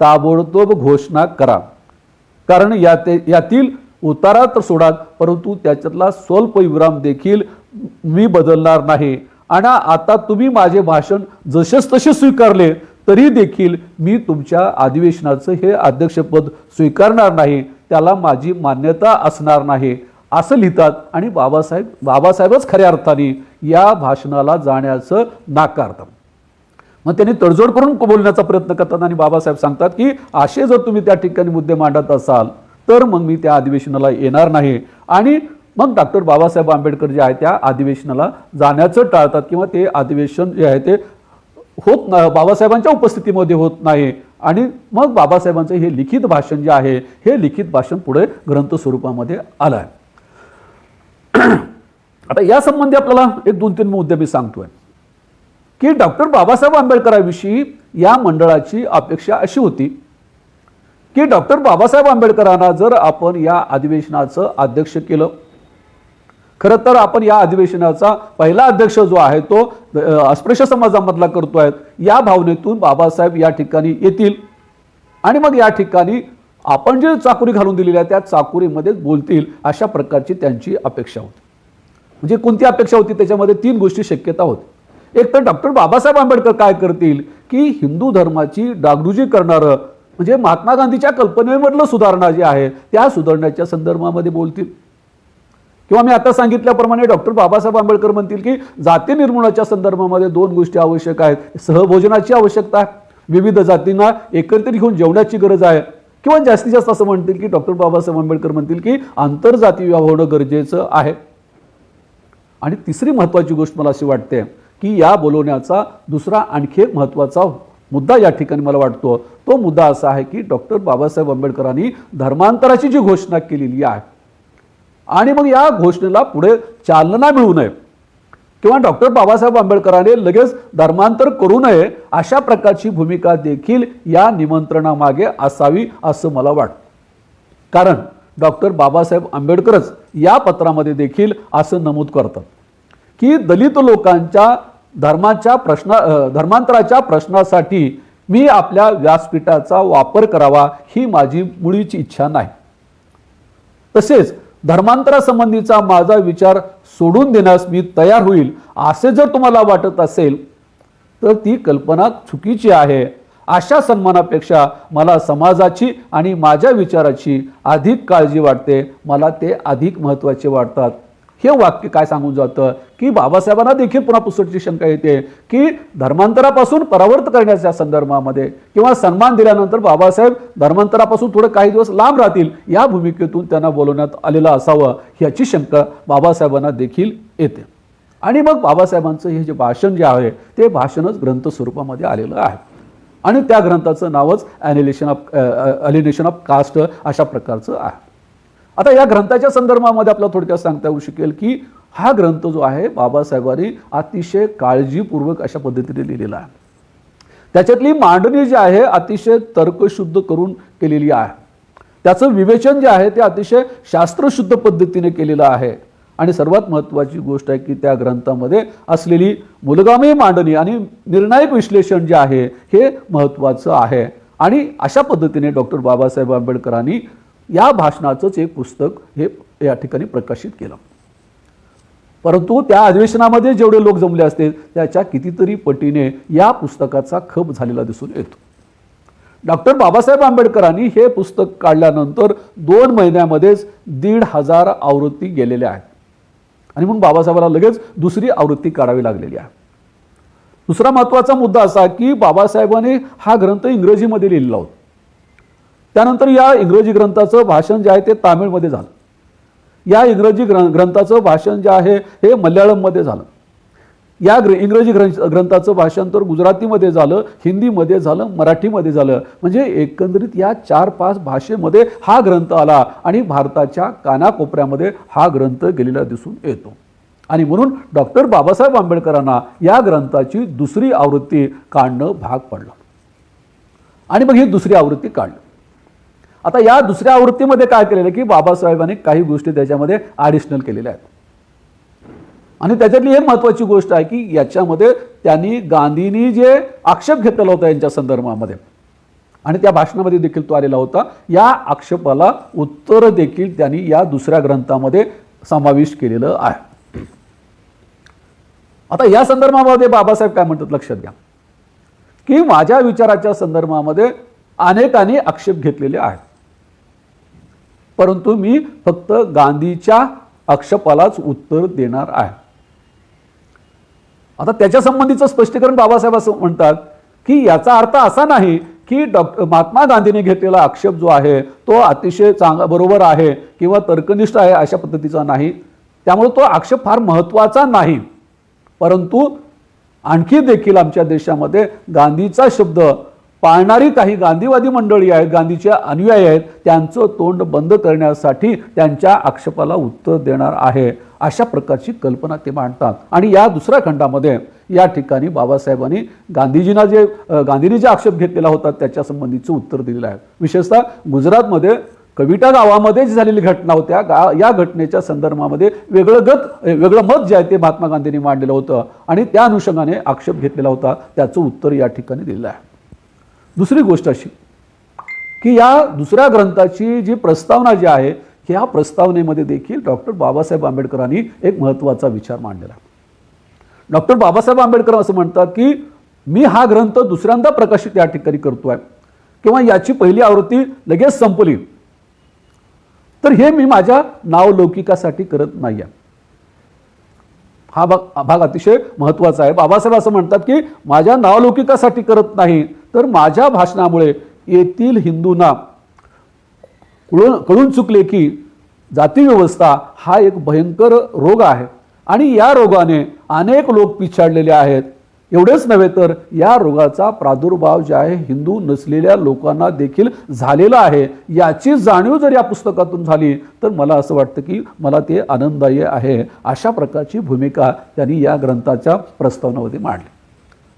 ताबडतोब घोषणा करा. कारण यातील उतारा तर सोडा, परंतु त्याच्यातला स्वल्प विराम देखील मी बदलणार नाही. आणि आता तुम्ही माझे भाषण जसेच तसे स्वीकारले तरी देखील मी तुमच्या अधिवेशनाचं हे अध्यक्षपद स्वीकारणार नाही, त्याला माझी मान्यता असणार नाही असं लिहितात. आणि बाबासाहेबच खऱ्या अर्थाने या भाषणाला जाण्याचं नाकारतात. मग त्यांनी तडजोड करून बोलण्याचा प्रयत्न करतात आणि बाबासाहेब सांगतात की असे जर तुम्ही त्या ठिकाणी मुद्दे मांडत असाल तर मग मी त्या अधिवेशनाला येणार नाही. आणि मग डॉक्टर बाबासाहेब आंबेडकर जे आहे त्या अधिवेशनाला जाण्याचं टाळतात किंवा ते अधिवेशन जे आहे ते होत नाही, बाबासाहेबांच्या उपस्थितीमध्ये होत नाही. आणि मग बाबासाहेबांचं हे लिखित भाषण जे आहे हे लिखित भाषण पुढे ग्रंथ स्वरूपामध्ये आलं आहे. आता या संबंधी आपल्याला एक 2-3 मुद्दे मी सांगतोय की डॉक्टर बाबासाहेब आंबेडकरांविषयी या मंडळाची अपेक्षा अशी होती की डॉक्टर बाबासाहेब आंबेडकरांना जर आपण या अधिवेशनाचं अध्यक्ष केलं, खरं तर आपण या अधिवेशनाचा पहिला अध्यक्ष जो आहे तो अस्पृश्य समाजामधला करतोय, या भावनेतून बाबासाहेब या ठिकाणी येतील आणि मग या ठिकाणी आपण जे चाकुरी घालून दिलेली आहे त्या चाकुरीमध्ये बोलतील, अशा प्रकारची त्यांची अपेक्षा होती. म्हणजे कोणती अपेक्षा होती, त्याच्यामध्ये 3 गोष्टी शक्यता होती. एक तर डॉक्टर बाबासाहेब आंबेडकर काय करतील की हिंदू धर्माची डागडुजी करणारं म्हणजे महात्मा गांधीच्या कल्पनेमधलं सुधारणा जी आहे त्या सुधारण्याच्या संदर्भामध्ये बोलतील. किंवा मी आता सांगितल्याप्रमाणे डॉक्टर बाबासाहेब आंबेडकर म्हणतील की जाती निर्मूलनाच्या संदर्भामध्ये 2 गोष्टी आवश्यक आहेत. सहभोजनाची आवश्यकता आहे, विविध जातींना एकत्रित घेऊन जेवण्याची गरज आहे. किंवा जास्तीत जास्त असं म्हणतील की डॉक्टर बाबासाहेब आंबेडकर म्हणतील की आंतरजातीय विवाह होणं गरजेचं आहे. आणि तिसरी महत्त्वाची गोष्ट मला अशी वाटते की या बोलवण्याचा दुसरा आणखी एक महत्त्वाचा मुद्दा या ठिकाणी मला वाटतो, तो मुद्दा असा आहे की डॉक्टर बाबासाहेब आंबेडकरांनी धर्मांतराची जी घोषणा केलेली आहे आणि मग या घोषणेला पुढे चालना मिळू नये किंवा डॉक्टर बाबासाहेब आंबेडकरांनी लगेच धर्मांतर करू नये अशा प्रकारची भूमिका देखील या निमंत्रणामागे असावी असं मला वाटतं. कारण डॉक्टर बाबासाहेब आंबेडकरच या पत्रामध्ये देखील असं नमूद करतात की दलित लोकांच्या धर्मांतराच्या प्रश्नासाठी मी आपल्या व्यासपीठाचा वापर करावा ही माझी मुळीची इच्छा नाही. तसेच धर्मांतरासंबंधीचा माझा विचार सोडून देण्यास मी तयार होईल असे जर तुम्हाला वाटत असेल तर ती कल्पना चुकीची आहे. अशा सन्मानापेक्षा मला समाजाची आणि माझ्या विचाराची अधिक काळजी वाटते, मला ते अधिक महत्त्वाचे वाटतात. हे वाक्य काय सांगून जातं की बाबासाहेबांना देखील पुन्हा पुसटची शंका येते की धर्मांतरापासून परावर्त करण्याच्या संदर्भामध्ये किंवा सन्मान दिल्यानंतर बाबासाहेब धर्मांतरापासून थोडं काही दिवस लांब राहतील या भूमिकेतून त्यांना बोलवण्यात आलेलं असावं ह्याची शंका बाबासाहेबांना देखील येते. आणि मग बाबासाहेबांचं हे जे भाषण जे आहे ते भाषणच ग्रंथ स्वरूपामध्ये आलेलं आहे. आणि त्या ग्रंथाचं नावच अलिनेशन ऑफ कास्ट अशा प्रकारचं आहे. आता या ग्रंथाच्या संदर्भामध्ये आपल्याला थोडक्यात सांगता येऊ शकेल की हा ग्रंथ जो आहे बाबासाहेबांनी अतिशय काळजीपूर्वक अशा पद्धतीने लिहिलेला आहे. त्याच्यातली मांडणी जी आहे अतिशय तर्कशुद्ध करून केलेली आहे. त्याचं विवेचन जे आहे ते अतिशय शास्त्रशुद्ध पद्धतीने केलेलं आहे. आणि सर्वात महत्त्वाची गोष्ट आहे की त्या ग्रंथामध्ये असलेली मूलगामी मांडणी आणि निर्णायक विश्लेषण जे आहे हे महत्त्वाचं आहे. आणि अशा पद्धतीने डॉक्टर बाबासाहेब आंबेडकरांनी या भाषणाचंच एक पुस्तक हे या ठिकाणी प्रकाशित केलं. परंतु त्या अधिवेशनामध्ये जेवढे लोक जमले असते त्याच्या कितीतरी पटीने या पुस्तकाचा खप झालेला दिसून येतो. डॉक्टर बाबासाहेब आंबेडकरांनी हे पुस्तक काढल्यानंतर 2 महिन्यामध्येच 1,500 आवृत्ती गेलेल्या आहेत. आणि म्हणून बाबासाहेबांना लगेच दुसरी आवृत्ती काढावी लागलेली आहे. दुसरा महत्त्वाचा मुद्दा असा की बाबासाहेबांनी हा ग्रंथ इंग्रजीमध्ये लिहिलेला होता. त्यानंतर या इंग्रजी ग्रंथाचं भाषण जे आहे ते तामिळमध्ये झालं. या इंग्रजी ग्रंथाचं भाषण जे आहे हे मल्याळममध्ये झालं. या इंग्रजी ग्रंथाचं भाषांतर गुजरातीमध्ये झालं, हिंदीमध्ये झालं, मराठीमध्ये झालं. म्हणजे एकंदरीत या 4-5 भाषेमध्ये हा ग्रंथ आला आणि भारताच्या कानाकोपऱ्यामध्ये हा ग्रंथ गेलेला दिसून येतो. आणि म्हणून डॉक्टर बाबासाहेब आंबेडकरांना या ग्रंथाची दुसरी आवृत्ती काढणं भाग पडलं. आणि मग ही दुसरी आवृत्ती काढली. आता या दुसऱ्या आवृत्तीमध्ये काय केलेलं की बाबासाहेबांनी काही गोष्टी त्याच्यामध्ये ॲडिशनल केलेल्या आहेत. आणि त्याच्यातली एक महत्त्वाची गोष्ट आहे की याच्यामध्ये त्यांनी गांधींनी जे आक्षेप घेतलेला होता यांच्या संदर्भामध्ये आणि त्या भाषणामध्ये देखील तो आलेला होता, या आक्षेपाला उत्तर देखील त्यांनी या दुसऱ्या ग्रंथामध्ये समाविष्ट केलेलं आहे. आता या संदर्भामध्ये बाबासाहेब काय म्हणतात लक्षात घ्या की माझ्या विचाराच्या संदर्भामध्ये अनेकांनी आक्षेप घेतलेले आहेत, परंतु मी फक्त गांधीच्या आक्षेपालाच उत्तर देणार आहे. आता त्याच्या संबंधीचं स्पष्टीकरण बाबासाहेब असं म्हणतात की याचा अर्थ असा नाही की महात्मा गांधींनी घेतलेला आक्षेप जो आहे तो अतिशय बरोबर आहे किंवा तर्कनिष्ठ आहे अशा पद्धतीचा नाही. त्यामुळे तो आक्षेप फार महत्त्वाचा नाही. परंतु आणखी देखील आमच्या देशामध्ये गांधीचा शब्द पाळणारी काही गांधीवादी मंडळी आहेत, गांधीचे अनुयायी आहेत, त्यांचं तोंड बंद करण्यासाठी त्यांच्या आक्षेपाला उत्तर देणार आहे अशा प्रकारची कल्पना ते मांडतात. आणि या दुसऱ्या खंडामध्ये या ठिकाणी बाबासाहेबांनी गांधींनी जे आक्षेप घेतलेला होता त्याच्या संबंधीचं उत्तर दिलेलं आहे. विशेषतः गुजरातमध्ये कविटा गावामध्ये जी झालेली घटना होत्या या घटनेच्या संदर्भामध्ये वेगळं मत जे आहे ते महात्मा गांधींनी मांडलेलं होतं आणि त्या अनुषंगाने आक्षेप घेतलेला होता, त्याचं उत्तर या ठिकाणी दिलेलं आहे. दुसरी गोष्ट अशी की या दुसऱ्या ग्रंथाची जी प्रस्तावना जी आहे ह्या प्रस्तावनेमध्ये देखील डॉक्टर बाबासाहेब आंबेडकरांनी एक महत्त्वाचा विचार मांडलेला. डॉक्टर बाबासाहेब आंबेडकर असं म्हणतात की मी हा ग्रंथ दुसऱ्यांदा प्रकाशित या ठिकाणी करतोय किंवा याची पहिली आवृत्ती लगेच संपली तर हे मी माझ्या नावलौकिकासाठी करत नाही आहे. हा भाग अतिशय महत्त्वाचा आहे. बाबासाहेब असं म्हणतात की माझ्या नावलौकिकासाठी करत नाही तर माझ्या भाषणामुळे येथील हिंदूंना कळून चुकले की जाती व्यवस्था हा एक भयंकर रोग आहे आणि या रोगाने अनेक लोक पिछाडलेले आहेत. एवढेच नव्हे तर या रोगाचा प्रादुर्भाव जे आहे हिंदू नसलेल्या लोकांना देखील झालेला आहे. याची जाणीव जर या पुस्तकातून झाली तर मला असं वाटतं की मला ते आनंददायी आहे. अशा प्रकारची भूमिका त्यांनी या ग्रंथाच्या प्रस्तावनेमध्ये मांडली.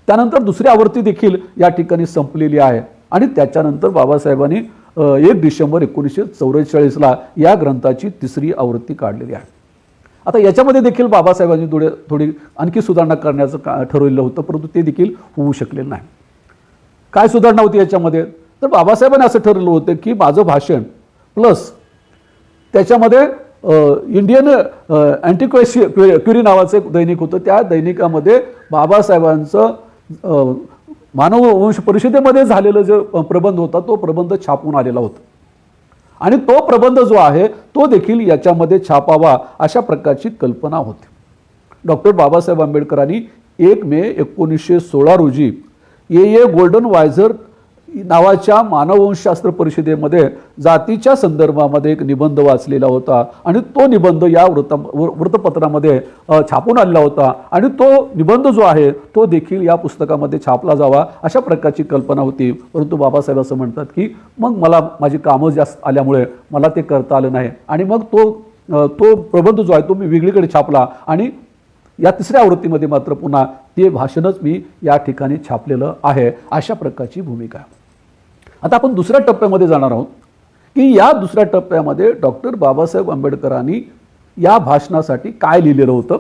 त्यानंतर दुसरी आवृत्ती देखील या ठिकाणी संपलेली आहे आणि त्याच्यानंतर बाबासाहेबांनी 1 डिसेंबर 1944ला या ग्रंथाची तिसरी आवृत्ती काढलेली आहे. आता याच्यामध्ये देखील बाबासाहेबांनी थोडी आणखी सुधारणा करण्याचं ठरवलेलं होतं, परंतु ते देखील होऊ शकलेलं नाही. काय सुधारणा होती याच्यामध्ये तर बाबासाहेबांनी असं ठरवलं होतं की माझं भाषण प्लस त्याच्यामध्ये इंडियन अँटिक्वेरी नावाचं एक दैनिक होतं. त्या दैनिकामध्ये बाबासाहेबांचं मानववंश परिषदेमध्ये झालेलं जो प्रबंध होता तो प्रबंध छापून आलेला होता आणि तो प्रबंध जो आहे तो देखील याच्यामध्ये छापावा अशा प्रकारची कल्पना होती. डॉक्टर बाबासाहेब आंबेडकरांनी 1 मे 1916 रोजी गोल्डन वायझर नावाच्या मानववंशशास्त्र परिषदेमध्ये जातीच्या संदर्भामध्ये एक निबंध वाचलेला होता आणि तो निबंध या वृत्तपत्रामध्ये छापून आलेला होता आणि तो निबंध जो आहे तो देखील या पुस्तकामध्ये छापला जावा अशा प्रकारची कल्पना होती. परंतु बाबासाहेब असं म्हणतात की मग मला माझी कामं जास्त आल्यामुळे मला ते करता आलं नाही आणि मग तो प्रबंध जो आहे तो मी वेगळीकडे छापला आणि या तिसऱ्या आवृत्तीमध्ये मात्र पुन्हा ते भाषणच मी या ठिकाणी छापलेलं आहे अशा प्रकारची भूमिका. आता आपण दुसऱ्या टप्प्यामध्ये जाणार आहोत की या दुसऱ्या टप्प्यामध्ये डॉक्टर बाबासाहेब आंबेडकरांनी या भाषणासाठी काय लिहिलेलं होतं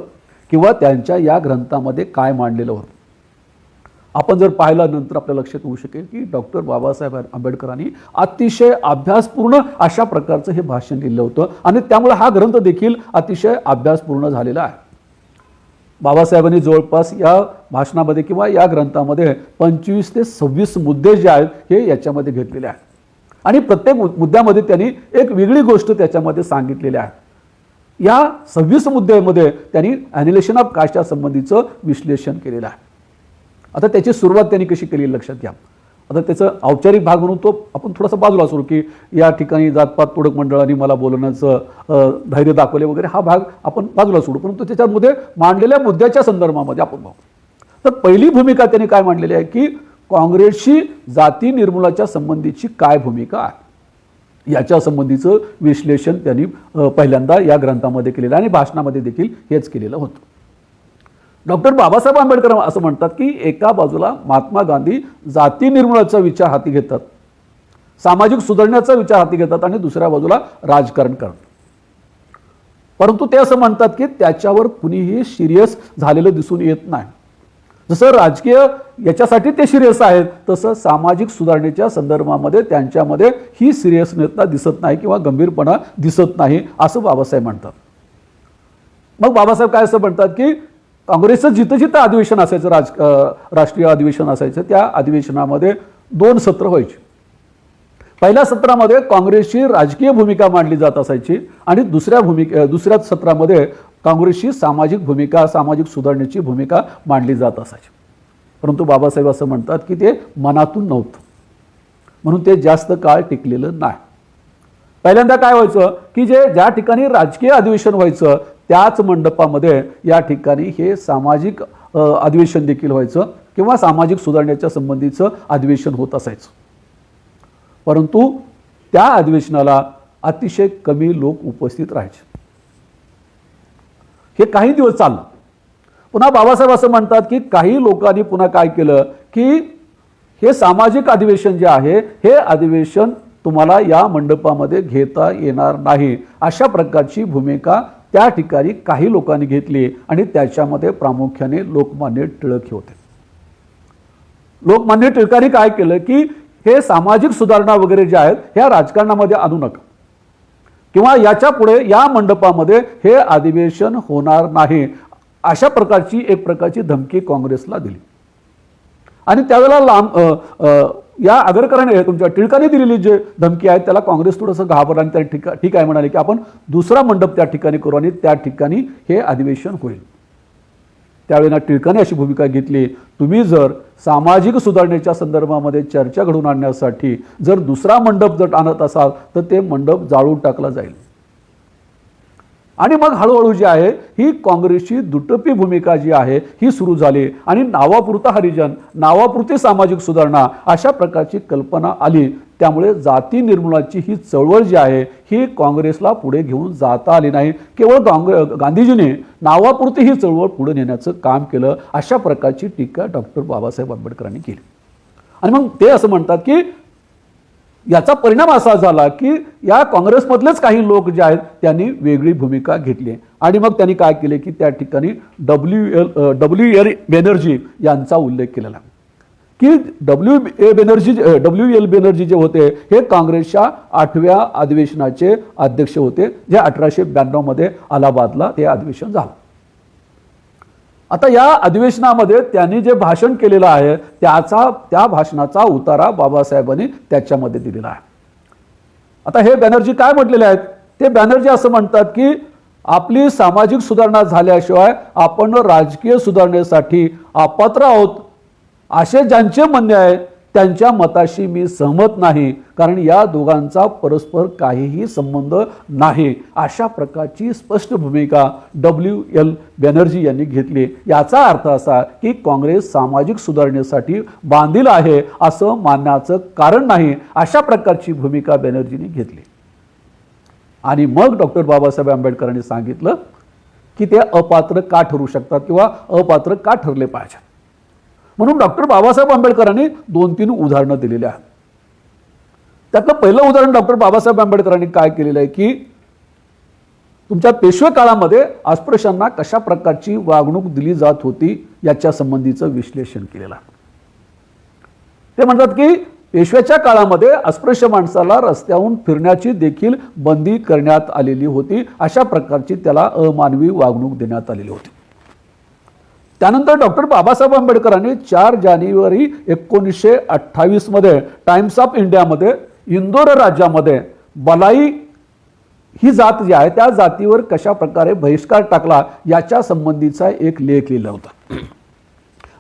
किंवा त्यांच्या या ग्रंथामध्ये काय मांडलेलं होतं. आपण जर पाहिल्यानंतर आपल्या लक्षात येऊ शकेल की डॉक्टर बाबासाहेब आंबेडकरांनी अतिशय अभ्यासपूर्ण अशा प्रकारचं हे भाषण लिहिलं होतं आणि त्यामुळे हा ग्रंथ देखील अतिशय अभ्यासपूर्ण झालेला आहे. बाबासाहेबांनी जवळपास या भाषणामध्ये किंवा या ग्रंथामध्ये 25 ते 26 मुद्दे जे आहेत हे याच्यामध्ये घेतलेले आहेत आणि प्रत्येक मुद्द्यामध्ये त्यांनी एक वेगळी गोष्ट त्याच्यामध्ये सांगितलेली आहे. या 26 मुद्द्यामध्ये त्यांनी ॲनिलेशन ऑफ कास्टच्या संबंधीचं विश्लेषण केलेलं आहे. आता त्याची सुरुवात त्यांनी कशी केली लक्षात घ्या. आता त्याचं औपचारिक भाग म्हणून तो आपण थोडासा बाजूला सोडू की या ठिकाणी जातपात तोडक मंडळांनी मला बोलण्याचं धैर्य दाखवले वगैरे हा भाग आपण बाजूला सोडू. परंतु त्याच्यामध्ये मांडलेल्या मुद्द्याच्या संदर्भामध्ये आपण पाहू. तर पहिली भूमिका त्यांनी काय मांडलेली आहे की काँग्रेसची जाती निर्मूलनाच्या संबंधीची काय भूमिका आहे याच्या संबंधीचं विश्लेषण त्यांनी पहिल्यांदा या ग्रंथामध्ये केलेलं आणि भाषणामध्ये देखील हेच केलेलं होतं. डॉक्टर बाबासाहेब आंबेडकर असं म्हणतात की एका बाजूला महात्मा गांधी जाती निर्मूलनाचा विचार हाती घेतात, सामाजिक सुधारण्याचा विचार हाती घेतात आणि दुसऱ्या बाजूला राजकारण करतात. परंतु ते असं म्हणतात की त्याच्यावर कुणीही सिरियस झालेलं दिसून येत नाही. जसं राजकीय याच्यासाठी ते सिरियस आहेत तसं सामाजिक सुधारणेच्या संदर्भामध्ये त्यांच्यामध्ये ही सिरियसनेस दिसत नाही किंवा गंभीरपणा दिसत नाही असं बाबासाहेब म्हणतात. मग बाबासाहेब काय असं म्हणतात की काँग्रेसचं जिथं जिथं अधिवेशन असायचं राष्ट्रीय अधिवेशन असायचं त्या अधिवेशनामध्ये 2 सत्र व्हायची. पहिल्या सत्रामध्ये काँग्रेसची राजकीय भूमिका मांडली जात असायची आणि दुसऱ्या सत्रामध्ये काँग्रेसची सामाजिक भूमिका सामाजिक सुधारणेची भूमिका मांडली जात असायची. परंतु बाबासाहेब असं म्हणतात की ते मनातून नव्हतं म्हणून ते जास्त काळ टिकलेलं नाही. पहिल्यांदा काय व्हायचं की ज्या ठिकाणी राजकीय अधिवेशन व्हायचं त्याच मंडपामध्ये या ठिकाणी हे सामाजिक अधिवेशन देखील व्हायचं किंवा सामाजिक सुधारणेच्या संबंधीचं अधिवेशन होत असायचं. परंतु त्या अधिवेशनाला अतिशय कमी लोक उपस्थित राहायचे. हे काही दिवस चाललं. पुन्हा बाबासाहेब असं म्हणतात की काही लोकांनी पुन्हा काय केलं की हे सामाजिक अधिवेशन जे आहे हे अधिवेशन तुम्हाला या मंडपामध्ये घेता येणार नाही अशा प्रकारची भूमिका त्या ठिकाणी काही लोकांनी घेतली आणि त्याच्यामध्ये प्रामुख्याने लोकमान्य टिळक होते. लोकमान्य टिळकांनी काय केलं की हे सामाजिक सुधारणा वगैरे ज्या आहेत ह्या राजकारणामध्ये आणू नका किंवा याच्या पुढे या मंडपामध्ये हे अधिवेशन होणार नाही अशा प्रकारची एक प्रकारची धमकी काँग्रेसला दिली. आणि त्यावेळेला या आगरकरांनी तुमच्या टिळकाने दिलेली जे धमकी आहे त्याला काँग्रेस थोडंसं घाबरलं आणि त्या ठीक आहे म्हणाले की आपण दुसरा मंडप त्या ठिकाणी करू आणि त्या ठिकाणी हे अधिवेशन होईल. त्यावेळेला टिळकाने अशी भूमिका घेतली, तुम्ही जर सामाजिक सुधारणेच्या संदर्भामध्ये चर्चा घडवून आणण्यासाठी जर दुसरा मंडप जर आणत असाल तर ते मंडप जाळून टाकला जाईल. आणि मग हळूहळू जी आहे ही काँग्रेसची दुटप्पी भूमिका जी आहे ही सुरू झाली आणि नावापुरता हरिजन नावापुरती सामाजिक सुधारणा अशा प्रकारची कल्पना आली. त्यामुळे जाती निर्मूलनाची ही चळवळ जी आहे ही काँग्रेसला पुढे घेऊन जाता आली नाही. केवळ गांधीजींनी नावापुरती ही चळवळ पुढे नेण्याचं काम केलं अशा प्रकारची टीका डॉक्टर बाबासाहेब आंबेडकरांनी केली. आणि मग ते असं म्हणतात की याचा परिणाम असा झाला की या काँग्रेसमधलेच काही लोक जे आहेत त्यांनी वेगळी भूमिका घेतली आणि मग त्यांनी काय केले की त्या ठिकाणी डब्ल्यू एल बॅनर्जी यांचा उल्लेख केलेला की डब्ल्यू एल बॅनर्जी जे होते हे काँग्रेसच्या 8व्या अधिवेशनाचे अध्यक्ष होते जे 1892 मध्ये अलाहाबादला ते अधिवेशन झालं. आता या अधिवेशनामध्ये त्यांनी जे भाषण केलेलं आहे त्या भाषणाचा उतारा बाबासाहेबांनी त्याच्यामध्ये दिलेला आहे. आता हे बॅनर्जी काय म्हटलेले आहेत ते बॅनर्जी असं म्हणतात की आपली सामाजिक सुधारणा झाल्याशिवाय आपण राजकीय सुधारणेसाठी अपात्र आहोत असे ज्यांचे म्हणणे आहे त्यांच्या मताशी मी सहमत नाही, कारण या दोघांचा परस्पर काहीही संबंध नाही, अशा प्रकारची स्पष्ट भूमिका WL बॅनर्जी यांनी घेतली. याचा अर्थ असा की काँग्रेस सामाजिक सुधारणेसाठी बांधील आहे असं मानण्याचं कारण नाही, अशा प्रकारची भूमिका बॅनर्जींनी घेतली. आणि मग डॉक्टर बाबासाहेब आंबेडकरांनी सांगितलं की ते अपात्र का ठरू शकतात किंवा अपात्र का ठरले पाहिजे. म्हणून डॉक्टर बाबासाहेब आंबेडकरांनी 2-3 उदाहरणं दिलेली आहेत. त्यातलं पहिलं उदाहरण डॉक्टर बाबासाहेब आंबेडकरांनी काय केलेलं आहे की तुमच्या पेशवे काळामध्ये अस्पृश्यांना कशा प्रकारची वागणूक दिली जात होती याच्या संबंधीचं विश्लेषण केलेलं आहे. ते म्हणतात की पेशव्याच्या काळामध्ये अस्पृश्य माणसाला रस्त्यावरून फिरण्याची देखील बंदी करण्यात आलेली होती, अशा प्रकारची त्याला अमानवी वागणूक देण्यात आलेली होती. त्यानंतर डॉक्टर बाबासाहेब आंबेडकरांनी 4 जानेवारी 1928 मध्ये टाइम्स ऑफ इंडियामध्ये इंदोर राज्यामध्ये बलाई ही जात जी आहे त्या जातीवर कशा प्रकारे बहिष्कार टाकला याच्या संबंधीचा एक लेख लिहिला होता.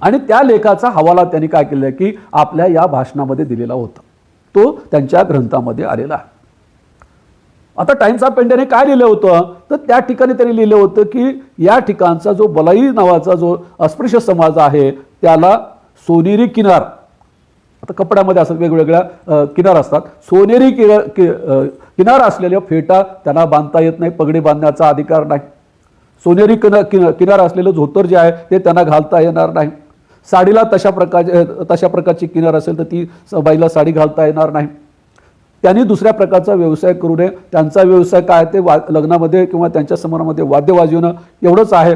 आणि त्या लेखाचा हवाला त्यांनी काय केलं की आपल्या या भाषणामध्ये दिलेला होता, तो त्यांच्या ग्रंथामध्ये आलेला आहे. आता टाइम्स ऑफ इंडियाने काय लिहिलं होतं तर त्या ठिकाणी त्यांनी लिहिलं होतं की या ठिकाणचा जो बलाई नावाचा जो अस्पृश्य समाज आहे त्याला सोनेरी किनार, आता कपड्यामध्ये असं वेगवेगळ्या किनार असतात, सोनेरी किनार असलेल्या फेटा त्यांना बांधता येत नाही, पगडी बांधण्याचा अधिकार नाही, सोनेरी किनार असलेलं धोतर जे आहे ते त्यांना घालता येणार नाही, साडीला तशा प्रकारची किनार असेल तर ती बाईला साडी घालता येणार नाही, त्यांनी दुसऱ्या प्रकारचा व्यवसाय करू नये, त्यांचा व्यवसाय काय ते लग्नामध्ये किंवा त्यांच्या समारंभामध्ये वाद्य वाजवणं एवढंच आहे,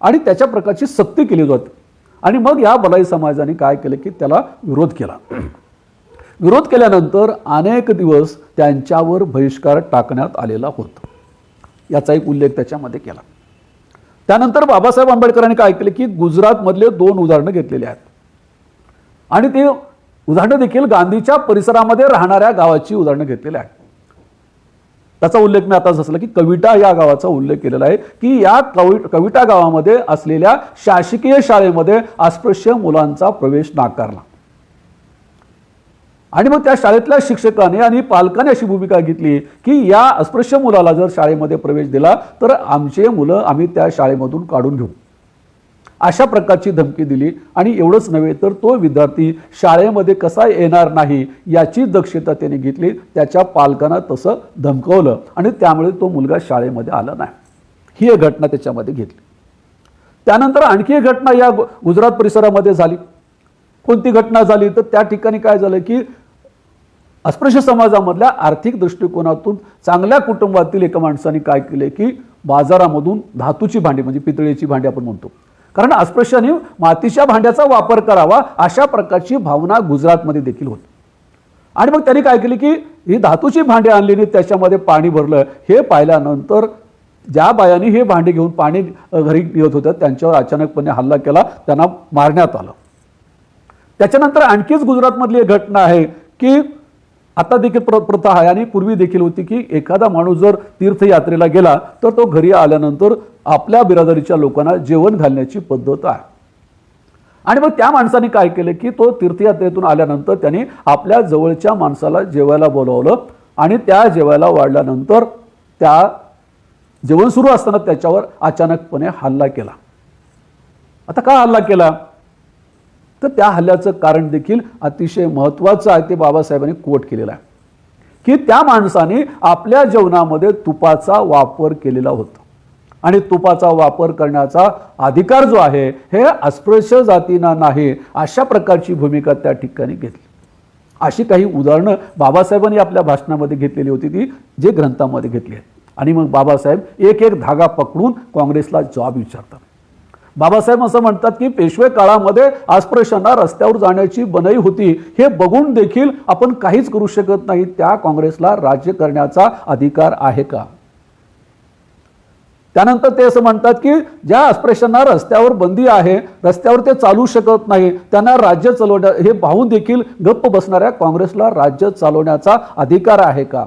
आणि त्याच्या प्रकारची सक्ती केली जाते. आणि मग या बलाई समाजाने काय केलं की त्याला विरोध केला. विरोध केल्यानंतर अनेक दिवस त्यांच्यावर बहिष्कार टाकण्यात आलेला होता, याचा एक उल्लेख त्याच्यामध्ये केला. त्यानंतर बाबासाहेब आंबेडकरांनी काय केले की गुजरातमधले 2 उदाहरणं घेतलेली आहेत, आणि ते उदाहरणं देखील गांधीच्या परिसरामध्ये राहणाऱ्या गावाची उदाहरणं घेतलेली आहेत. त्याचा उल्लेख मी आता असला की कविटा या गावाचा उल्लेख केलेला आहे की या कविटा गावामध्ये असलेल्या शासकीय शाळेमध्ये अस्पृश्य मुलांचा प्रवेश नाकारला. आणि मग त्या शाळेतल्या शिक्षकाने आणि पालकाने अशी भूमिका घेतली की या अस्पृश्य मुलाला जर शाळेमध्ये प्रवेश दिला तर आमचे मुलं आम्ही त्या शाळेमधून काढून घेऊ, अशा प्रकारची धमकी दिली. आणि एवढंच नव्हे तर तो विद्यार्थी शाळेमध्ये कसा येणार नाही याची दक्षता त्याने घेतली, त्याच्या पालकांना तसं धमकवलं आणि त्यामुळे तो मुलगा शाळेमध्ये आला नाही. ही एक घटना त्याच्यामध्ये घेतली. त्यानंतर आणखी एक घटना या गुजरात परिसरामध्ये झाली. कोणती घटना झाली तर त्या ठिकाणी काय झालं की अस्पृश्य समाजामधल्या आर्थिक दृष्टिकोनातून चांगल्या कुटुंबातील एका माणसाने काय केले की बाजारामधून धातूची भांडी म्हणजे पितळेची भांडी आपण म्हणतो, कारण अस्पृश्याने मातीच्या भांड्याचा वापर करावा अशा प्रकारची भावना गुजरातमध्ये देखील होती. आणि मग त्यांनी काय केली की ही धातूची भांडी आणली आणि त्याच्यामध्ये पाणी भरलं. हे पाहिल्यानंतर ज्या बायाने हे भांडी घेऊन पाणी घरी येत होत्या त्यांच्यावर अचानकपणे हल्ला केला, त्यांना मारण्यात आलं. त्याच्यानंतर आणखीच गुजरातमधली एक घटना आहे की आता देखील प्रथा आहे आणि पूर्वी देखील होती की एखादा माणूस जर तीर्थयात्रेला गेला तर तो घरी आल्यानंतर आपल्या बिरादरीच्या लोकांना जेवण घालण्याची पद्धत आहे. आणि मग त्या माणसाने काय केलं की तो तीर्थयात्रेतून आल्यानंतर त्याने आपल्या जवळच्या माणसाला जेवायला बोलावलं आणि त्या जेवायला वाढल्यानंतर त्या जेवण सुरू असताना त्याच्यावर अचानकपणे हल्ला केला. आता का हल्ला केला तर त्या हल्ल्याचं कारण देखील अतिशय महत्त्वाचं आहे, ते बाबासाहेबांनी कोट केलेलं आहे की त्या माणसाने आपल्या जेवणामध्ये तुपाचा वापर केलेला होता आणि तुपाचा वापर करण्याचा अधिकार जो आहे हे अस्पृश्य जातींना नाही, अशा प्रकारची भूमिका त्या ठिकाणी घेतली. अशी काही उदाहरणं बाबासाहेबांनी आपल्या भाषणामध्ये घेतलेली होती, ती जे ग्रंथामध्ये घेतली आहेत. आणि मग बाबासाहेब एक एक धागा पकडून काँग्रेसला जॉब विचारतात. बाबासाहेब असं म्हणतात की पेशवे काळामध्ये अस्पृश्यांना रस्त्यावर जाण्याची मनाई होती, हे बघून देखील आपण काहीच करू शकत नाही, त्या काँग्रेसला राज्य करण्याचा अधिकार आहे का. त्यानंतर ते असं म्हणतात की ज्या अस्पृश्यांना रस्त्यावर बंदी आहे, रस्त्यावर ते चालू शकत नाही, त्यांना राज्य चालवण्या हे पाहून देखील गप्प बसणाऱ्या काँग्रेसला राज्य चालवण्याचा अधिकार आहे का.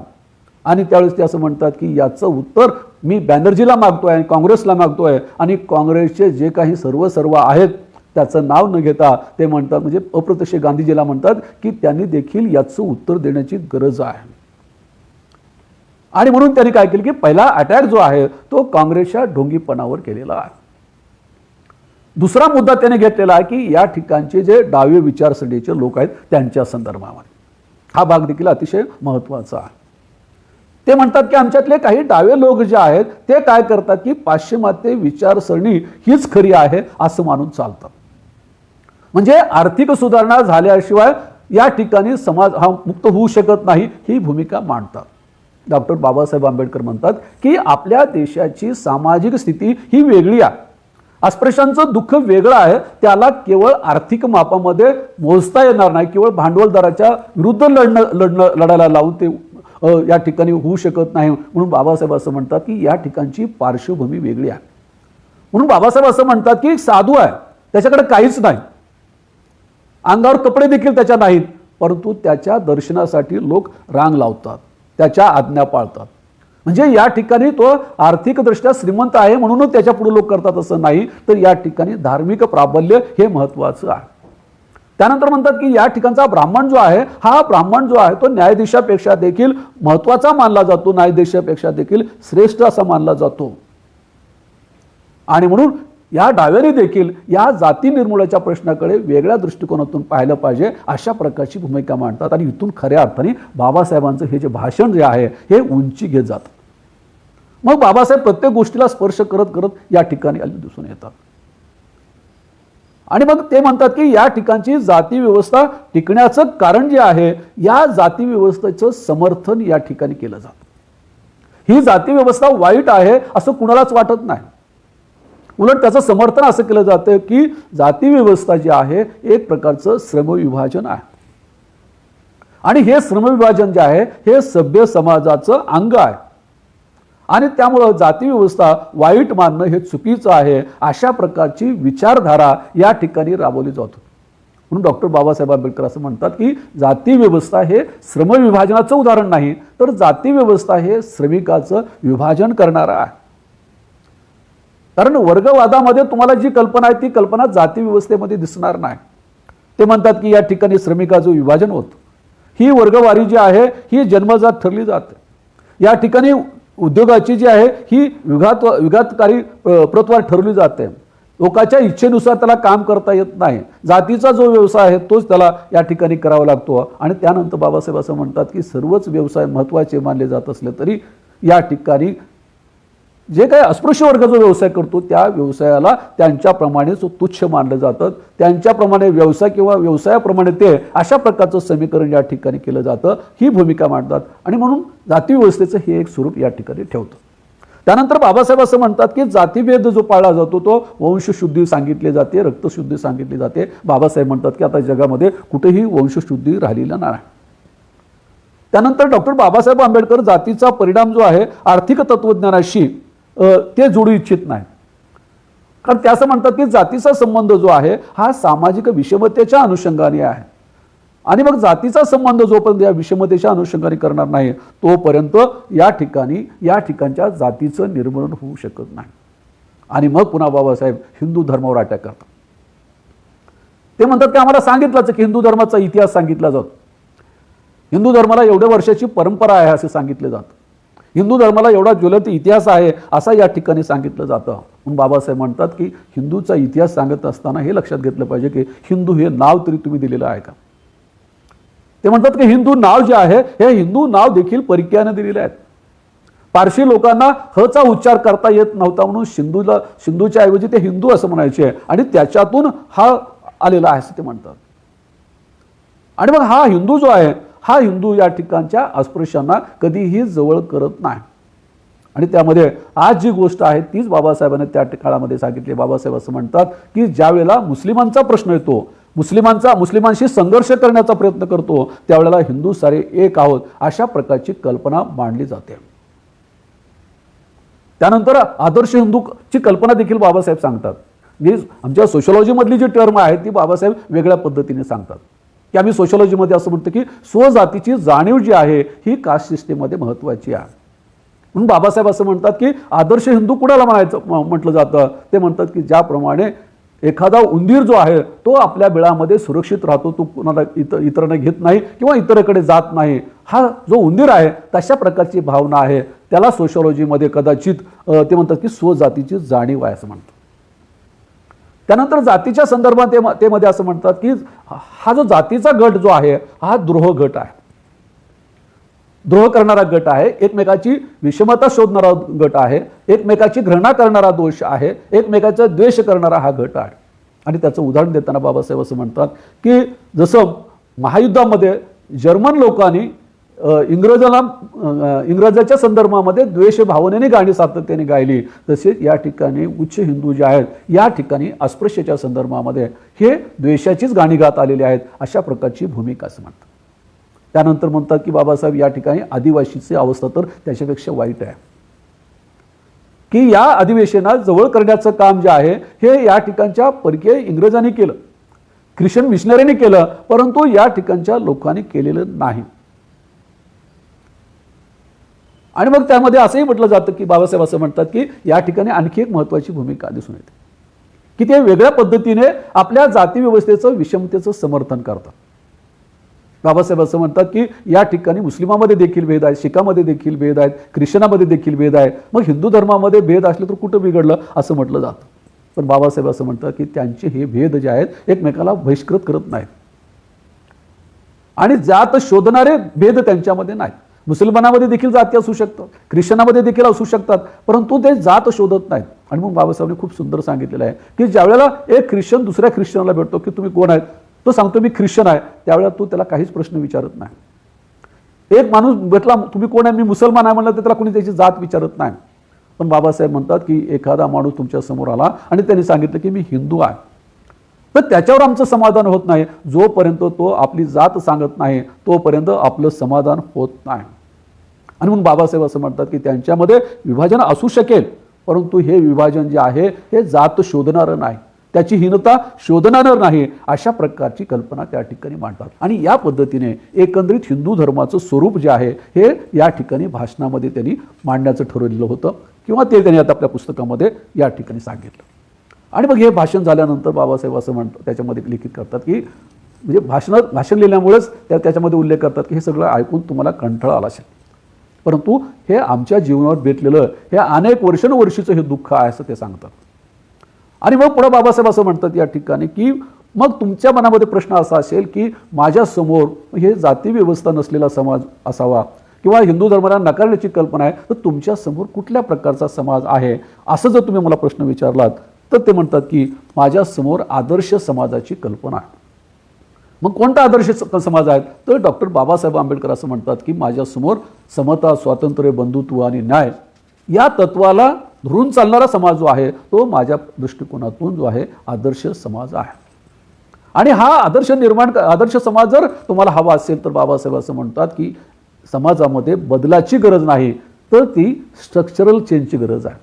आणि त्यावेळेस ते असं म्हणतात की याचं उत्तर मी बॅनर्जीला मागतोय, काँग्रेसला मागतोय, आणि काँग्रेसचे जे काही सर्व आहेत त्याचं नाव न घेता ते म्हणतात, म्हणजे अप्रत्यक्ष गांधीजीला म्हणतात की त्यांनी देखील याचं उत्तर देण्याची गरज आहे. आणि म्हणून त्यांनी काय केलं की पहिला अटॅक जो आहे तो काँग्रेसच्या ढोंगीपणावर केलेला आहे. दुसरा मुद्दा त्याने घेतलेला आहे की या ठिकाणचे जे डावे विचारसरणीचे लोक आहेत त्यांच्या संदर्भामध्ये हा भाग देखील अतिशय महत्त्वाचा आहे. ते म्हणतात की आमच्यातले काही डावे लोक जे आहेत ते काय करतात की पाश्चिमात्य विचारसरणी हीच खरी आहे असं मानून चालतात. म्हणजे आर्थिक सुधारणा झाल्याशिवाय या ठिकाणी समाज हा मुक्त होऊ शकत नाही ही भूमिका मांडतात. डॉक्टर बाबासाहेब आंबेडकर म्हणतात की आपल्या देशाची सामाजिक स्थिती ही वेगळी आहे. अस्पृश्यांचं दुःख वेगळं आहे, त्याला केवळ आर्थिक मापामध्ये मोजता येणार नाही, केवळ भांडवलदाराच्या विरुद्ध लढायला लावून ते या ठिकाणी होऊ शकत नाही. म्हणून बाबासाहेब असं म्हणतात की या ठिकाणची पार्श्वभूमी वेगळी आहे. म्हणून बाबासाहेब असं म्हणतात की साधू आहे, त्याच्याकडे काहीच नाही, अंगावर कपडे देखील त्याच्या नाहीत, परंतु त्याच्या दर्शनासाठी लोक रांग लावतात, त्याच्या आज्ञा पाळतात. म्हणजे या ठिकाणी तो आर्थिकदृष्ट्या श्रीमंत आहे म्हणूनच त्याच्या पुढे लोक करतात असं नाही, तर या ठिकाणी धार्मिक प्राबल्य हे महत्त्वाचं आहे. त्यानंतर म्हणतात की या ठिकाणचा ब्राह्मण जो आहे हा ब्राह्मण जो आहे तो न्यायाधीशापेक्षा देखील महत्त्वाचा मानला जातो, न्यायाधीशापेक्षा देखील श्रेष्ठ असा मानला जातो. आणि म्हणून या डाव्याने देखील या जाती निर्मूलनाच्या प्रश्नाकडे वेगळ्या दृष्टिकोनातून पाहिलं पाहिजे अशा प्रकारची भूमिका मांडतात. आणि इथून खऱ्या अर्थाने बाबासाहेबांचं हे जे भाषण जे आहे हे उंची घेत जातं. मग बाबासाहेब प्रत्येक गोष्टीला स्पर्श करत करत या ठिकाणी दिसून येतात. आणि मग ते म्हणतात की या ठिकाणची जाती व्यवस्था टिकण्याचं कारण जे आहे या जाती व्यवस्थेचं समर्थन या ठिकाणी केलं जातं. ही जाती व्यवस्था वाईट आहे असं कुणालाच वाटत नाही, उलट त्याचं समर्थन असं केलं जातं की जाती व्यवस्था जी आहे एक प्रकारचं श्रमविभाजन आहे. आणि हे श्रमविभाजन जे आहे हे सभ्य समाजाचं अंग आहे. आणि त्यामुळं जाती व्यवस्था वाईट मानणं हे चुकीचं आहे अशा प्रकारची विचारधारा या ठिकाणी राबवली जातो. म्हणून डॉक्टर बाबासाहेब आंबेडकर असं म्हणतात की जाती व्यवस्था हे श्रमविभाजनाचं उदाहरण नाही, तर जाती व्यवस्था हे श्रमिकाचं विभाजन करणारं आहे. कारण वर्गवादामध्ये तुम्हाला जी कल्पना आहे ती कल्पना जाती व्यवस्थेमध्ये दिसणार नाही. ते म्हणतात की या ठिकाणी श्रमिकाचं विभाजन होतं, ही वर्गवारी जी आहे ही जन्मजात ठरली जाते. या ठिकाणी उद्योगाची जी आहे ही विघातकारी प्रतवार ठरवली जाते. लोकांच्या इच्छेनुसार त्याला काम करता येत नाही. जातीचा जो व्यवसाय आहे तोच त्याला या ठिकाणी करावा लागतो. आणि त्यानंतर बाबासाहेब असं म्हणतात की सर्वच व्यवसाय महत्त्वाचे मानले जात असले तरी या ठिकाणी जे काही अस्पृश्य वर्ग जो व्यवसाय करतो त्या व्यवसायाला त्यांच्याप्रमाणेच तुच्छ मानलं जातं. त्यांच्याप्रमाणे व्यवसाय किंवा व्यवसायाप्रमाणे ते अशा प्रकारचं समीकरण या ठिकाणी केलं जातं, ही भूमिका मांडतात. आणि म्हणून जाती व्यवस्थेचं हे एक स्वरूप या ठिकाणी ठेवतं. त्यानंतर बाबासाहेब असं म्हणतात की जातीभेद जो पाळला जातो तो वंशशुद्धी सांगितली जाते, रक्तशुद्धी सांगितली जाते. बाबासाहेब म्हणतात की आता जगामध्ये कुठेही वंशशुद्धी राहिलेला नाही. त्यानंतर डॉक्टर बाबासाहेब आंबेडकर जातीचा परिणाम जो आहे आर्थिक तत्वज्ञानाशी ते जोडू इच्छित नाही. कारण ते असं म्हणतात की जातीचा संबंध जो आहे हा सामाजिक विषमतेच्या अनुषंगाने आहे. आणि मग जातीचा संबंध जोपर्यंत या विषमतेच्या अनुषंगाने करणार नाही तोपर्यंत या ठिकाणच्या जातीचं निर्मूलन होऊ शकत नाही. आणि मग पुन्हा बाबासाहेब हिंदू धर्मावर अटॅक करतात. ते म्हणतात की आम्हाला सांगितलंच की हिंदू धर्माचा इतिहास सांगितला जातो, हिंदू धर्माला एवढ्या वर्षाची परंपरा आहे असे सांगितले जातं, हिंदू धर्माला एवढा ज्वलंत इतिहास आहे असं या ठिकाणी सांगितलं जातं. म्हणून बाबासाहेब म्हणतात की हिंदूचा इतिहास सांगत असताना हे लक्षात घेतलं पाहिजे की हिंदू हे नाव तरी तुम्ही दिलेलं आहे का. ते म्हणतात की हिंदू नाव जे आहे हे हिंदू नाव देखील परकीयाने दिलेले आहेत. पारशी लोकांना हचा उच्चार करता येत नव्हता म्हणून सिंधूच्या ऐवजी ते हिंदू असं म्हणायचे आणि त्याच्यातून हा आलेला आहे असं ते म्हणतात. आणि मग हा हिंदू जो आहे हा हिंदू या ठिकाणच्या अस्पृश्यांना कधीही जवळ करत नाही. आणि त्यामध्ये आज जी गोष्ट आहे तीच बाबासाहेबांनी त्या काळामध्ये सांगितली. बाबासाहेब असं म्हणतात की ज्या वेळेला मुस्लिमांचा प्रश्न येतो, मुस्लिमांशी संघर्ष करण्याचा प्रयत्न करतो त्यावेळेला हिंदू सारे एक आहोत अशा प्रकारची कल्पना मांडली जाते. त्यानंतर आदर्श हिंदूची कल्पना देखील बाबासाहेब सांगतात. आमच्या सोशॉलॉजीमधली जी टर्म आहे ती बाबासाहेब वेगळ्या पद्धतीने सांगतात की आम्ही सोशॉलॉजीमध्ये असं म्हणतो की स्वजातीची जाणीव जी आहे ही कास्ट सिस्टीममध्ये महत्त्वाची आहे. म्हणून बाबासाहेब असं म्हणतात की आदर्श हिंदू कुणाला म्हटलं जातं. ते म्हणतात की ज्याप्रमाणे एखादा उंदीर जो आहे तो आपल्या बिळामध्ये सुरक्षित राहतो, तो कुणाला इतरांना घेत नाही किंवा इतरांकडे जात नाही. हा जो उंदीर आहे तशा प्रकारची भावना आहे. त्याला सोशिओलॉजीमध्ये कदाचित ते म्हणतात की स्वजातीची जाणीव आहे असं म्हणतात. त्यानंतर जातीच्या संदर्भात ते मध्ये असं म्हणतात की हा जो जातीचा गट जो आहे हा द्रोह गट आहे, द्रोह करणारा गट आहे, एकमेकाची विषमता शोधणारा गट आहे, एकमेकाची घृणा करणारा दोष आहे, एकमेकाचा द्वेष करणारा हा गट आहे. आणि त्याचं उदाहरण देताना बाबासाहेब असं म्हणतात की जसं महायुद्धामध्ये जर्मन लोकांनी इंग्रजाच्या संदर्भामध्ये द्वेष भावनेने गाणी सातत्याने गायली, तसेच या ठिकाणी उच्च हिंदू जे आहेत या ठिकाणी अस्पृश्याच्या संदर्भामध्ये हे द्वेषाचीच गाणी गात आलेली आहेत. अशा प्रकारची भूमिका असं म्हणतात. त्यानंतर म्हणतात की बाबासाहेब या ठिकाणी आदिवासीची अवस्था तर त्याच्यापेक्षा वाईट आहे, की या अधिवेशनात जवळ करण्याचं काम जे आहे हे या ठिकाणच्या परकीय इंग्रजांनी केलं, ख्रिश्चन मिशनरीने केलं, परंतु या ठिकाणच्या लोकांनी केलेलं नाही. आणि मग त्यामध्ये असंही म्हटलं जातं की बाबासाहेब असं म्हणतात की या ठिकाणी आणखी एक महत्त्वाची भूमिका दिसून येते की ते वेगळ्या पद्धतीने आपल्या जाती व्यवस्थेचं विषमतेचं समर्थन करतात. बाबासाहेब असं म्हणतात की या ठिकाणी मुस्लिमामध्ये देखील भेद आहेत, शिखामध्ये देखील भेद आहेत, ख्रिश्चनामध्ये देखील भेद आहे, मग हिंदू धर्मामध्ये भेद असले तर कुठं बिघडलं असं म्हटलं जातं. पण बाबासाहेब असं म्हणतात की त्यांचे हे भेद जे आहेत एकमेकाला बहिष्कृत करत नाहीत आणि जात शोधणारे भेद त्यांच्यामध्ये नाहीत. मुसलमानामध्ये देखील जाती असू शकतात, ख्रिश्चनामध्ये देखील असू शकतात, परंतु ते जात शोधत नाहीत. आणि मग बाबासाहेबांनी खूप सुंदर सांगितलेलं आहे की ज्यावेळेला एक ख्रिश्चन दुसऱ्या ख्रिश्चनाला भेटतो की तुम्ही कोण आहेत, तो सांगतो मी ख्रिश्चन आहे, त्यावेळेला तो त्याला काहीच प्रश्न विचारत नाही. एक माणूस भेटला तुम्ही कोण आहे, मी मुसलमान आहे म्हणलं तर त्याला कोणी त्याची जात विचारत नाही. पण बाबासाहेब म्हणतात की एखादा माणूस तुमच्या समोर आला आणि त्यांनी सांगितलं की मी हिंदू आहे, तर त्याच्यावर आमचं समाधान होत नाही. जोपर्यंत तो आपली जात सांगत नाही तोपर्यंत आपलं समाधान होत नाही. आणि मग बाबासाहेब असं म्हणतात की त्यांच्यामध्ये विभाजन असू शकेल, परंतु हे विभाजन जे आहे हे जात शोधणारं नाही, त्याची हीनता शोधणारं नाही, अशा प्रकारची कल्पना त्या ठिकाणी मांडतात. आणि या पद्धतीने एकंदरीत हिंदू धर्माचं स्वरूप जे आहे हे या ठिकाणी भाषणामध्ये त्यांनी मांडण्याचं ठरवलेलं होतं किंवा ते त्यांनी आता आपल्या पुस्तकामध्ये या ठिकाणी सांगितलं. आणि मग हे भाषण झाल्यानंतर बाबासाहेब असं म्हणतात त्याच्यामध्ये लिखित करतात की म्हणजे भाषण लिहिल्यामुळेच त्याच्यामध्ये उल्लेख करतात की हे सगळं ऐकून तुम्हाला कंटाळा आला असेल, परंतु हे आमच्या जीवनावर बेतलेलं हे अनेक वर्षानुवर्षीचं हे दुःख आहे असं ते सांगतात. आणि मग पुढे बाबासाहेब असं म्हणतात या ठिकाणी की मग तुमच्या मनामध्ये प्रश्न असा असेल की माझ्यासमोर हे जाती व्यवस्था नसलेला समाज असावा किंवा हिंदू धर्माला नकारण्याची कल्पना आहे, तर तुमच्यासमोर कुठल्या प्रकारचा समाज आहे असं जर तुम्ही मला प्रश्न विचारलात तर ते म्हणतात की माझ्यासमोर आदर्श समाजाची कल्पना आहे. मग कोणता आदर्श समाज आहे, तर डॉक्टर बाबासाहेब आंबेडकर असं म्हणतात की माझ्यासमोर समता, स्वातंत्र्य, बंधुत्व आणि न्याय या तत्वाला धरून चालणारा समाज जो आहे तो माझ्या दृष्टिकोनातून जो आहे आदर्श समाज आहे. आणि हा आदर्श समाज जर तुम्हाला हवा असेल तर बाबासाहेब असं म्हणतात की समाजामध्ये बदलाची गरज नाही तर ती स्ट्रक्चरल चेंजची गरज आहे,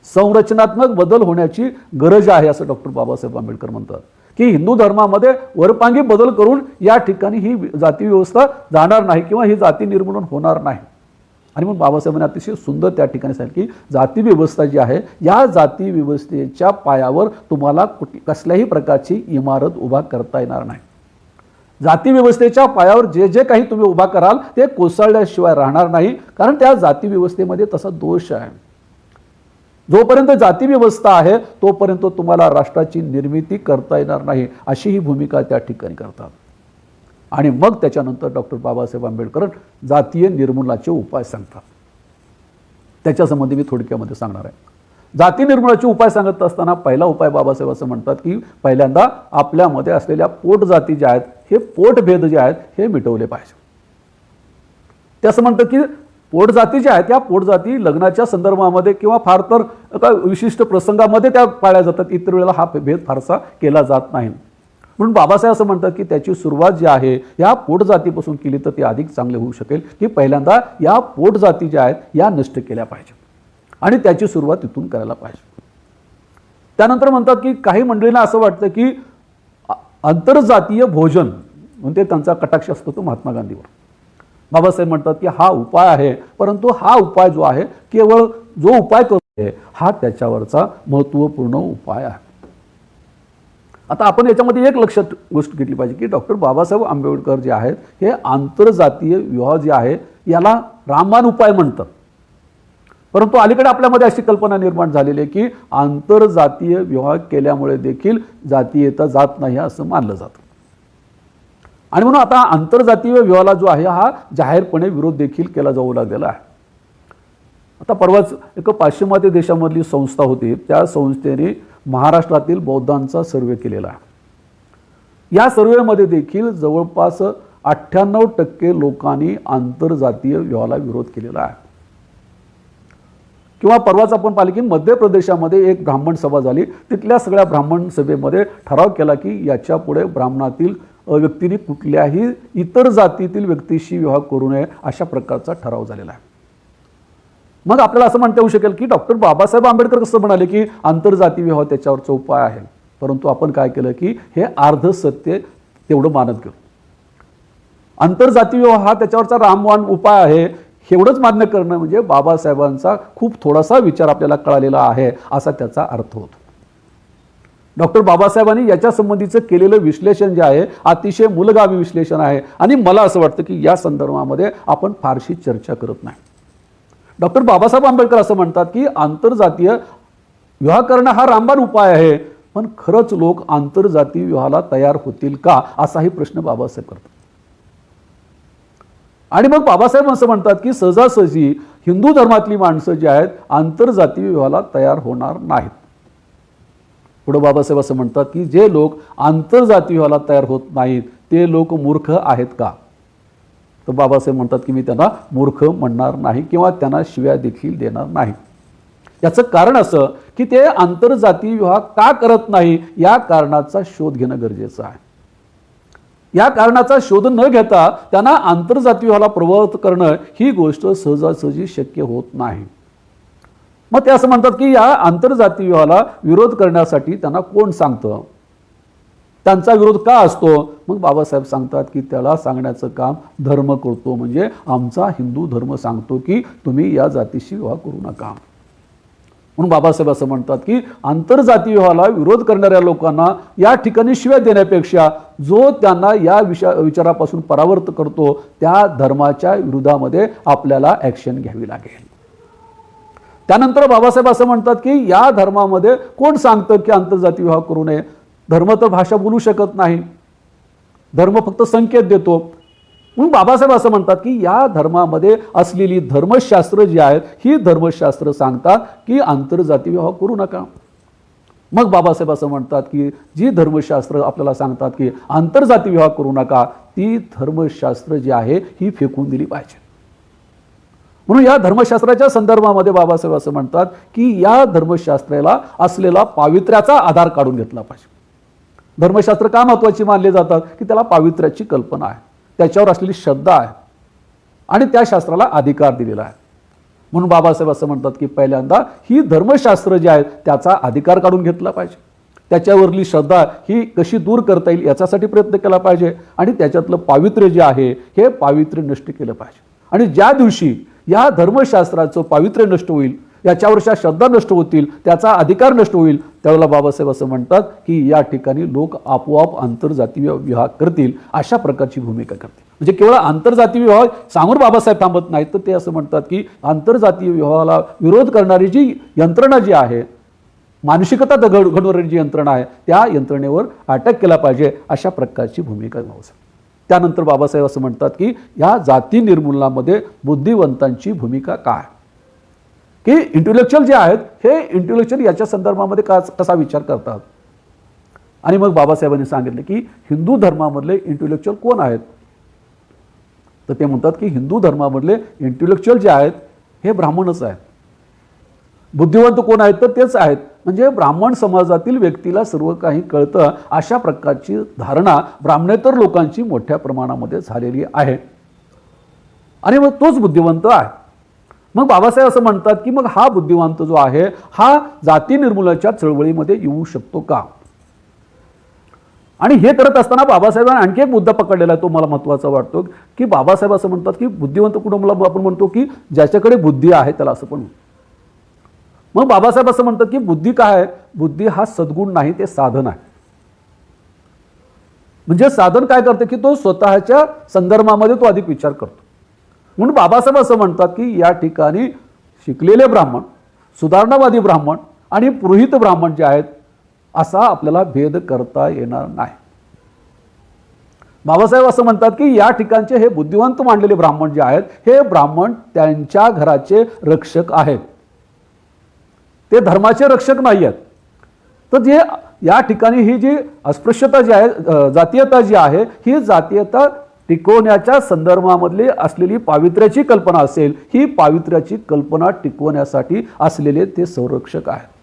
संरचनात्मक बदल होण्याची गरज आहे असं डॉक्टर बाबासाहेब आंबेडकर म्हणतात की हिंदू धर्मामध्ये वरपांगी बदल करून या ठिकाणी ही जाती व्यवस्था जाणार नाही किंवा ही जाती निर्मूलन होणार नाही. आणि मग बाबासाहेबांनी अतिशय सुंदर त्या ठिकाणी सांगितलं की जाती व्यवस्था जी आहे या जाती व्यवस्थेच्या पायावर तुम्हाला कसल्याही प्रकारची इमारत उभा करता येणार नाही. जाती व्यवस्थेच्या पायावर जे जे काही तुम्ही उभा कराल ते कोसळल्याशिवाय राहणार नाही, कारण त्या जाती व्यवस्थेमध्ये तसा दोष आहे. जोपर्यंत जाती व्यवस्था आहे तोपर्यंत तुम्हाला राष्ट्राची निर्मिती करता येणार नाही, अशी ही भूमिका त्या ठिकाणी करतात. आणि मग त्याच्यानंतर डॉक्टर बाबासाहेब आंबेडकर जातीय निर्मूलनाचे उपाय सांगतात. त्याच्यासंबंधी मी थोडक्यामध्ये सांगणार आहे. जाती निर्मूलनाचे उपाय सांगत असताना पहिला उपाय बाबासाहेब असं म्हणतात की पहिल्यांदा आपल्यामध्ये असलेल्या पोट जाती ज्या आहेत हे पोटभेद जे आहेत हे मिटवले पाहिजे. ते असं म्हणतात की पोट जाती ज्या आहेत त्या पोट जाती लग्नाच्या संदर्भामध्ये किंवा फार तर एका विशिष्ट प्रसंगामध्ये त्या पाळल्या जातात, इतर वेळेला हा भेद फारसा केला जात नाही. म्हणून बाबासाहेब असं म्हणतात की त्याची सुरुवात जी आहे या पोट जातीपासून केली तर ते अधिक चांगले होऊ शकेल, की पहिल्यांदा या पोट जाती ज्या आहेत या नष्ट केल्या पाहिजे आणि त्याची सुरुवात इथून करायला पाहिजे. त्यानंतर म्हणतात की काही मंडळींना असं वाटतं की आंतरजातीय भोजन म्हणजे त्यांचा कटाक्ष असतो तो महात्मा गांधीवर. बाबासाहेब म्हणतात की हा उपाय आहे, परंतु हा उपाय जो आहे केवळ जो उपाय करतो हा त्याच्यावरचा महत्त्वपूर्ण उपाय आहे. आता आपण याच्यामध्ये एक लक्षात गोष्ट घेतली पाहिजे की डॉक्टर बाबासाहेब आंबेडकर जे आहेत हे आंतरजातीय विवाह जे आहे याला रामबाण उपाय म्हणतात. परंतु अलीकडे आपल्यामध्ये अशी कल्पना निर्माण झालेली आहे की आंतरजातीय विवाह केल्यामुळे देखील जातीयता जात नाही असं मानलं जातं. आणि म्हणून आता आंतरजातीय विवाहाला जो आहे हा जाहीरपणे विरोध देखील केला जाऊ लागलेला आहे. आता परवाच एक पाश्चिमात्य देशामधली संस्था होती, त्या संस्थेने महाराष्ट्रातील बौद्धांचा सर्वे केलेला आहे. या सर्वेमध्ये देखील जवळपास 98% लोकांनी आंतरजातीय विवाहाला विरोध केलेला आहे. किंवा परवाच आपण पाहिले की मध्य प्रदेशामध्ये एक ब्राह्मण सभा झाली, तिथल्या सगळ्या ब्राह्मण सभेमध्ये ठराव केला की याच्या पुढे ब्राह्मणातील व्यक्तीने कुठल्याही इतर जातीतील व्यक्तीशी विवाह करू नये अशा प्रकारचा ठराव झालेला आहे. मग आपल्याला असं म्हणता येऊ शकेल की डॉक्टर बाबासाहेब आंबेडकर कसं म्हणाले की आंतरजातीय विवाह त्याच्यावरचा उपाय आहे, परंतु आपण काय केलं की हे अर्ध सत्य तेवढं मानत गेलो. आंतरजातीय विवाह हा त्याच्यावरचा रामबाण उपाय आहे एवढंच मान्य करणं म्हणजे बाबासाहेबांचा खूप थोडासा विचार आपल्याला कळालेला आहे असा त्याचा अर्थ होतो. डॉक्टर बाबासाहेबांनी याच्या संबंधीचं केलेलं विश्लेषण जे आहे अतिशय मूलगामी विश्लेषण आहे आणि मला असं वाटतं की या संदर्भामध्ये आपण फारशी चर्चा करत नाही. डॉक्टर बाबासाहेब आंबेडकर असं म्हणतात की आंतरजातीय विवाह करणं हा रामबाण उपाय आहे, पण खरंच लोक आंतरजातीय विवाहाला तयार होतील का असाही प्रश्न बाबासाहेब करतात. आणि मग बाबासाहेब असं म्हणतात की सहजासहजी हिंदू धर्मातली माणसं जी आहेत आंतरजातीय विवाहाला तयार होणार नाहीत. पुढे बाबासाहेब असं म्हणतात की जे लोक आंतरजातीय विवाहाला तयार होत नाहीत ते लोक मूर्ख आहेत का? तर बाबासाहेब म्हणतात की मी त्यांना मूर्ख म्हणणार नाही किंवा त्यांना शिव्या देखील देणार नाही. याचं कारण असं की ते आंतरजातीय विवाह का करत नाही या कारणाचा शोध घेणं गरजेचं आहे. या कारणाचा शोध न घेता त्यांना आंतरजातीय विवाहाला प्रवृत्त करणं ही गोष्ट सहजासहजी शक्य होत नाही. मग ते असं म्हणतात की या आंतरजातीय विवाहाला विरोध करण्यासाठी त्यांना कोण सांगतं, त्यांचा विरोध का असतो? मग बाबासाहेब सांगतात की त्याला सांगण्याचं काम धर्म करतो, म्हणजे आमचा हिंदू धर्म सांगतो की तुम्ही या जातीशी विवाह करू नका. म्हणून बाबासाहेब असं म्हणतात की आंतरजातीय विवाहाला विरोध करणाऱ्या लोकांना या ठिकाणी शिव्या देण्यापेक्षा जो त्यांना या विचारापासून परावर्त करतो त्या धर्माच्या विरोधामध्ये आपल्याला ॲक्शन घ्यावी लागेल. त्यानंतर बाबासाहेब असं म्हणतात की या धर्मामध्ये कोण सांगतं की आंतरजातीय विवाह करू नये? धर्म तर भाषा बोलू शकत नाही, धर्म फक्त संकेत देतो. म्हणून बाबासाहेब असं म्हणतात की या धर्मामध्ये असलेली धर्मशास्त्र जी आहेत ही धर्मशास्त्र सांगतात की आंतरजातीय विवाह करू नका. मग बाबासाहेब असं म्हणतात की जी धर्मशास्त्र आपल्याला सांगतात की आंतरजातीय विवाह करू नका ती धर्मशास्त्र जी आहे ही फेकून दिली पाहिजे. म्हणून या धर्मशास्त्राच्या संदर्भामध्ये बाबासाहेब असं म्हणतात की या धर्मशास्त्राला असलेला पावित्र्याचा आधार काढून घेतला पाहिजे. धर्मशास्त्र का महत्त्वाची मानले जातात की त्याला पावित्र्याची कल्पना आहे, त्याच्यावर असलेली श्रद्धा आहे आणि त्या शास्त्राला अधिकार दिलेला आहे. म्हणून बाबासाहेब असं म्हणतात की पहिल्यांदा ही धर्मशास्त्र जे आहेत त्याचा अधिकार काढून घेतला पाहिजे, त्याच्यावरली श्रद्धा ही कशी दूर करता येईल याच्यासाठी प्रयत्न केला पाहिजे आणि त्याच्यातलं पावित्र्य जे आहे हे पावित्र्य नष्ट केलं पाहिजे. आणि ज्या दिवशी या धर्मशास्त्राचं पावित्र्य नष्ट होईल, याच्यावरच्या श्रद्धा नष्ट होतील, त्याचा अधिकार नष्ट होईल, त्यावेळेला बाबासाहेब असं म्हणतात की या ठिकाणी लोक आपोआप आंतरजातीय विवाह करतील अशा प्रकारची भूमिका करतील. म्हणजे केवळ आंतरजातीय विवाह सांगून बाबासाहेब थांबत नाहीत, तर ते असं म्हणतात की आंतरजातीय विवाहाला विरोध करणारी जी यंत्रणा जी आहे, मानसिकता घडवणारी जी यंत्रणा आहे त्या यंत्रणेवर अटॅक केला पाहिजे अशा प्रकारची भूमिका बाबासाहेब. त्यानंतर बाबासाहेब असं म्हणतात की या जाती निर्मूलनामध्ये बुद्धिवंतांची भूमिका काय, की इंटेलेक्च्युअल जे आहेत हे इंटेलेक्च्युअल याच्या संदर्भामध्ये कसा विचार करतात. आणि मग बाबासाहेबांनी सांगितले की हिंदू धर्मामधले इंटेलेक्च्युअल कोण आहेत? तर ते म्हणतात की हिंदू धर्मामधले इंटेलेक्च्युअल जे आहेत हे ब्राह्मणच आहेत. बुद्धिवंत कोण आहेत? तर तेच आहेत. म्हणजे ब्राह्मण समाजातील व्यक्तीला सर्व काही कळतं अशा प्रकारची धारणा ब्राह्मणेतर लोकांची मोठ्या प्रमाणामध्ये झालेली आहे आणि मग तोच बुद्धिवंत आहे. मग बाबासाहेब असं म्हणतात की मग हा बुद्धिवंत जो आहे हा जाती निर्मूलनाच्या चळवळीमध्ये येऊ शकतो का? आणि हे करत असताना बाबासाहेबांनी आणखी एक मुद्दा पकडलेला आहे, तो मला महत्त्वाचा वाटतो की बाबासाहेब असं म्हणतात की बुद्धिवंत कुटुंबाला आपण म्हणतो की ज्याच्याकडे बुद्धी आहे त्याला असं पण. मग बाबासाहेब असं म्हणतात की बुद्धी काय आहे? बुद्धी हा सद्गुण नाही, ते साधन आहे. म्हणजे साधन काय करते की तो स्वतःच्या संदर्भामध्ये तो अधिक विचार करतो. म्हणून बाबासाहेब असं म्हणतात की या ठिकाणी शिकलेले ब्राह्मण, सुधारणावादी ब्राह्मण आणि पुरोहित ब्राह्मण जे आहेत असा आपल्याला भेद करता येणार नाही. बाबासाहेब असं म्हणतात की या ठिकाणचे हे बुद्धिवंत मानलेले ब्राह्मण जे आहेत हे ब्राह्मण त्यांच्या घराचे रक्षक आहेत, ते धर्माचे रक्षक नाही आहेत. तर जे या ठिकाणी ही जी अस्पृश्यता जी आहे, जातीयता जी आहे, ही जातीयता टिकवण्याच्या संदर्भामधली असलेली पावित्र्याची कल्पना असेल, ही पावित्र्याची कल्पना टिकवण्यासाठी असलेले ते संरक्षक आहेत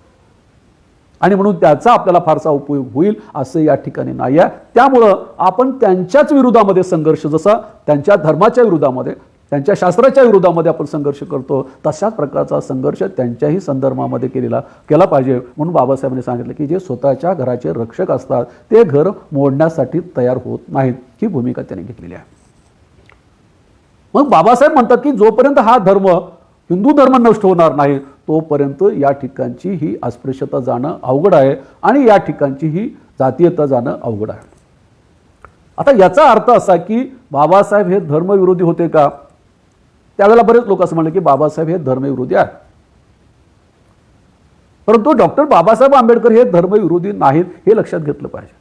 आणि म्हणून त्याचा आपल्याला फारसा उपयोग होईल असं या ठिकाणी नाही आहे. त्यामुळं आपण त्यांच्याच विरोधामध्ये संघर्ष, जसा त्यांच्या धर्माच्या विरोधामध्ये, त्यांच्या शास्त्राच्या विरोधामध्ये आपण संघर्ष करतो, तशाच प्रकारचा संघर्ष त्यांच्याही संदर्भामध्ये केला पाहिजे. म्हणून बाबासाहेबांनी सांगितलं की जे स्वतःच्या घराचे रक्षक असतात ते घर मोडण्यासाठी तयार होत नाहीत, ही भूमिका त्यांनी घेतलेली आहे. मग बाबासाहेब म्हणतात की जोपर्यंत हा धर्म, हिंदू धर्म नष्ट होणार नाही तोपर्यंत या ठिकाणची ही अस्पृश्यता जाणं अवघड आहे आणि या ठिकाणची ही जातीयता जाणं अवघड आहे. आता याचा अर्थ असा की बाबासाहेब हे धर्मविरोधी होते का? त्यावेळेला बरेच लोक असं म्हणले की बाबासाहेब हे धर्मविरोधी आहेत, परंतु डॉक्टर बाबासाहेब आंबेडकर हे धर्मविरोधी नाहीत हे लक्षात घेतलं पाहिजे.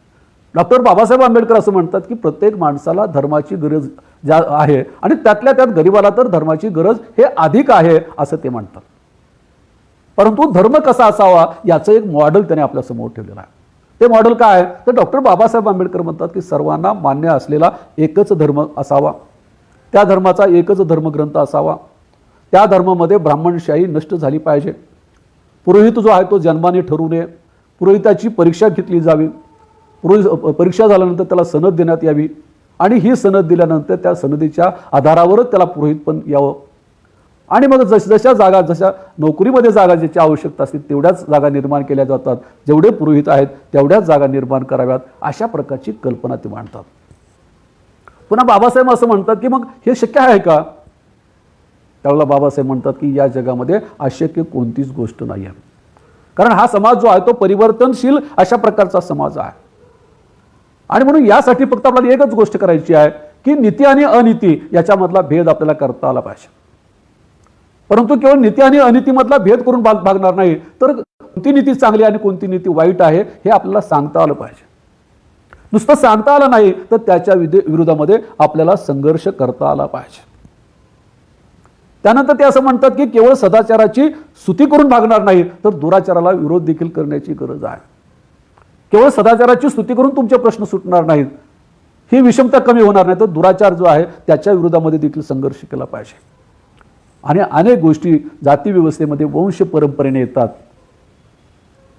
डॉक्टर बाबासाहेब आंबेडकर असं म्हणतात की प्रत्येक माणसाला धर्माची गरज आहे आणि त्यातल्या त्यात गरिबाला तर धर्माची गरज हे अधिक आहे असं ते म्हणतात. परंतु धर्म कसा असावा याचं एक मॉडेल त्याने आपल्यासमोर ठेवलेलं आहे. ते मॉडेल काय आहे तर डॉक्टर बाबासाहेब आंबेडकर म्हणतात की सर्वांना मान्य असलेला एकच धर्म असावा, त्या धर्माचा एकच धर्मग्रंथ असावा, त्या धर्मामध्ये ब्राह्मणशाही नष्ट झाली पाहिजे, पुरोहित जो आहे तो जन्माने ठरू नये, पुरोहिताची परीक्षा घेतली जावी, परीक्षा झाल्यानंतर त्याला सनद देण्यात यावी आणि ही सनद दिल्यानंतर त्या सनदीच्या आधारावरच त्याला पुरोहित पण यावं आणि मग जशा नोकरीमध्ये जागा ज्याची आवश्यकता असते तेवढ्याच जागा निर्माण केल्या जातात, जेवढे पुरोहित आहेत तेवढ्याच जागा निर्माण कराव्यात, अशा प्रकारची कल्पना ते मांडतात. पुन्हा बाबासाहेब असं म्हणतात की मग हे शक्य आहे का? त्यावेळेला बाबासाहेब म्हणतात की या जगामध्ये अशक्य कोणतीच गोष्ट नाही आहे, कारण हा समाज जो आहे तो परिवर्तनशील अशा प्रकारचा समाज आहे आणि म्हणून यासाठी फक्त आपल्याला एकच गोष्ट करायची आहे की नीती आणि अनिती याच्यामधला भेद आपल्याला करता आला पाहिजे. परंतु केवळ नीती आणि अनितीमधला भेद करून भागणार नाही, तर कोणती नीती चांगली आणि कोणती नीती वाईट आहे हे आपल्याला सांगता आलं पाहिजे. नुसतं सांगता आलं नाही तर त्याच्या विरोधामध्ये आपल्याला संघर्ष करता आला पाहिजे. त्यानंतर ते असं म्हणतात की केवळ सदाचाराची स्तुती करून भागणार नाही तर दुराचाराला विरोध देखील करण्याची गरज आहे. केवळ सदाचाराची स्तुती करून तुमचे प्रश्न सुटणार नाहीत, ही विषमता कमी होणार नाही, तर दुराचार जो आहे त्याच्या विरोधामध्ये देखील संघर्ष केला पाहिजे. आणि अनेक गोष्टी जाती व्यवस्थेमध्ये वंश परंपरेने येतात.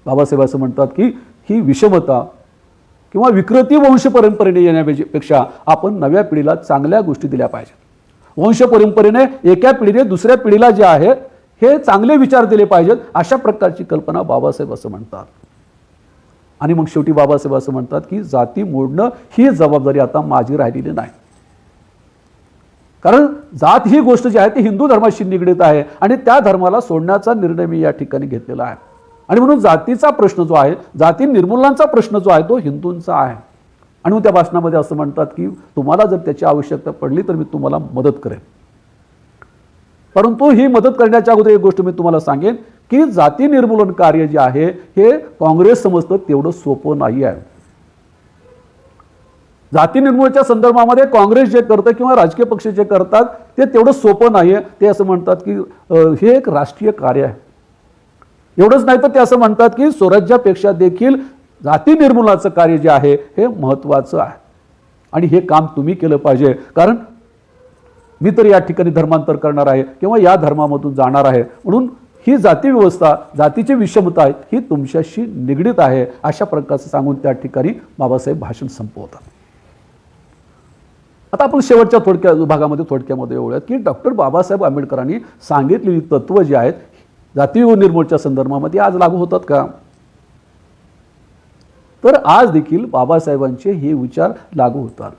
बाबासाहेब असं म्हणतात की ही विषमता किंवा विकृती वंश परंपरेने येण्यापेक्षा आपण नव्या पिढीला चांगल्या गोष्टी दिल्या पाहिजेत. वंश परंपरेने एका पिढीने दुसऱ्या पिढीला जे आहे हे चांगले विचार दिले पाहिजेत, अशा प्रकारची कल्पना बाबासाहेब असं म्हणतात. आणि मग शेवटी बाबासाहेब असं म्हणतात की जाती मोडणं ही जबाबदारी आता माझी राहिलेली नाही, कारण जात ही गोष्ट जी आहे ती हिंदू धर्माशी निगडीत आहे आणि त्या धर्माला सोडण्याचा निर्णय मी या ठिकाणी घेतलेला आहे. आणि म्हणून जातीचा प्रश्न जो आहे, जाती निर्मूलनाचा प्रश्न जो आहे तो हिंदूंचा आहे. आणि त्या भाषणामध्ये असं म्हणतात की तुम्हाला जर त्याची आवश्यकता पडली तर मी तुम्हाला मदत करेन, परंतु ही मदत करण्याच्या अगोदर एक गोष्ट मी तुम्हाला सांगेन की जाती निर्मूलन कार्य जे आहे हे काँग्रेस समजतं तेवढं सोपं नाही आहे. जाती निर्मूलनाच्या संदर्भामध्ये काँग्रेस जे करतं किंवा राजकीय पक्ष जे करतात ते तेवढं सोपं नाही आहे. ते असं म्हणतात की हे एक राष्ट्रीय कार्य आहे. एवढंच नाही तर ते असं म्हणतात की स्वराज्यापेक्षा देखील जाती निर्मूलनाचं कार्य जे आहे हे महत्त्वाचं आहे आणि हे काम तुम्ही केलं पाहिजे, कारण मी तर या ठिकाणी धर्मांतर करणार आहे किंवा या धर्मामधून जाणार आहे, म्हणून ही जाती व्यवस्था, जातीची विषमता ही तुमच्याशी निगडीत आहे, अशा प्रकारचं सांगून त्या ठिकाणी बाबासाहेब भाषण संपवतात. आता आपण शेवटच्या भागामध्ये थोडक्यामध्ये येऊयात की डॉक्टर बाबासाहेब आंबेडकरांनी सांगितलेली तत्त्व जी आहेत जाती निर्मूलनाच्या संदर्भामध्ये आज लागू होतात का? तर आज देखील बाबासाहेबांचे हे विचार लागू होतात.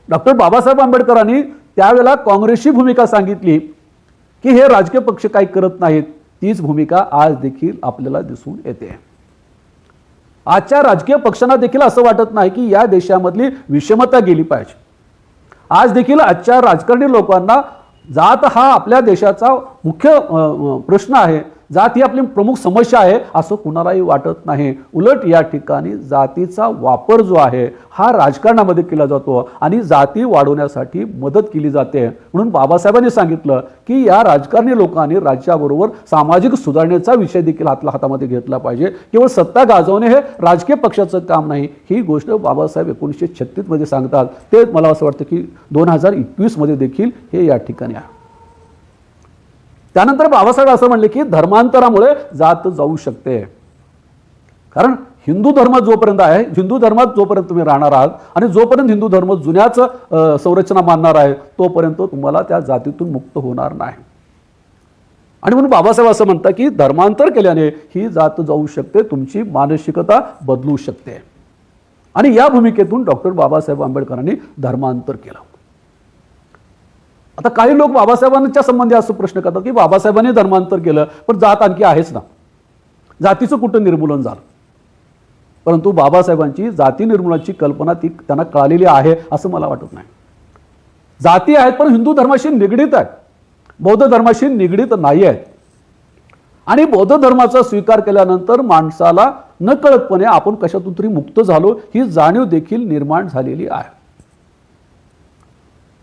डॉक्टर बाबासाहेब आंबेडकरांनी त्यावेळेला काँग्रेसची भूमिका सांगितली की हे राजकीय पक्ष काही करत नाहीत, तीच भूमिका आज देखील आपल्याला दिसून येते. आजच्या राजकीय पक्षांना देखील असं वाटत नाही की या देशामधली विषमता गेली पाहिजे. आज देखील आजच्या राजकारणी लोकांना जात हा आपल्या देशाचा मुख्य प्रश्न आहे, जात ही आपली प्रमुख समस्या आहे असं कुणालाही वाटत नाही. उलट या ठिकाणी जातीचा वापर जो आहे हा राजकारणामध्ये केला जातो आणि जाती वाढवण्यासाठी मदत केली जाते. म्हणून बाबासाहेबांनी सांगितलं की या राजकारणी लोकांनी राज्याबरोबर सामाजिक सुधारणेचा विषय देखील हातामध्ये घेतला पाहिजे. केवळ सत्ता गाजवणे हे राजकीय पक्षाचं काम नाही, ही गोष्ट बाबासाहेब 1936 मध्ये सांगतात. ते मला असं वाटतं की 2021 मध्ये देखील हे या ठिकाणी आहे. त्यानंतर बाबासाहेब असं म्हणले की धर्मांतरामुळे जात जाऊ शकते. कारण हिंदू धर्म जोपर्यंत आहे, हिंदू धर्मात जोपर्यंत तुम्ही राहणार आहात आणि जोपर्यंत हिंदू धर्म जुन्याच संरचना मानणार आहे तोपर्यंत तुम्हाला त्या जातीतून मुक्त होणार नाही. आणि म्हणून बाबासाहेब असं म्हणतात की धर्मांतर केल्याने ही जात जाऊ शकते, तुमची मानसिकता बदलू शकते. आणि या भूमिकेतून डॉक्टर बाबासाहेब आंबेडकरांनी धर्मांतर केलं. आता काही लोक बाबासाहेबांच्या संबंधी असं प्रश्न करतात की बाबासाहेबांनी धर्मांतर केलं पण जात आणखी आहेच ना, जातीचं कुठं निर्मूलन झालं. परंतु बाबासाहेबांची जाती निर्मूलनाची कल्पना ती त्यांना कळालेली आहे असं मला वाटत नाही. जाती आहेत पण हिंदू धर्माशी निगडीत आहेत, बौद्ध धर्माशी निगडीत नाही आहेत. आणि बौद्ध धर्माचा स्वीकार केल्यानंतर माणसाला नकळतपणे आपण कशातून तरी मुक्त झालो ही जाणीव देखील निर्माण झालेली आहे.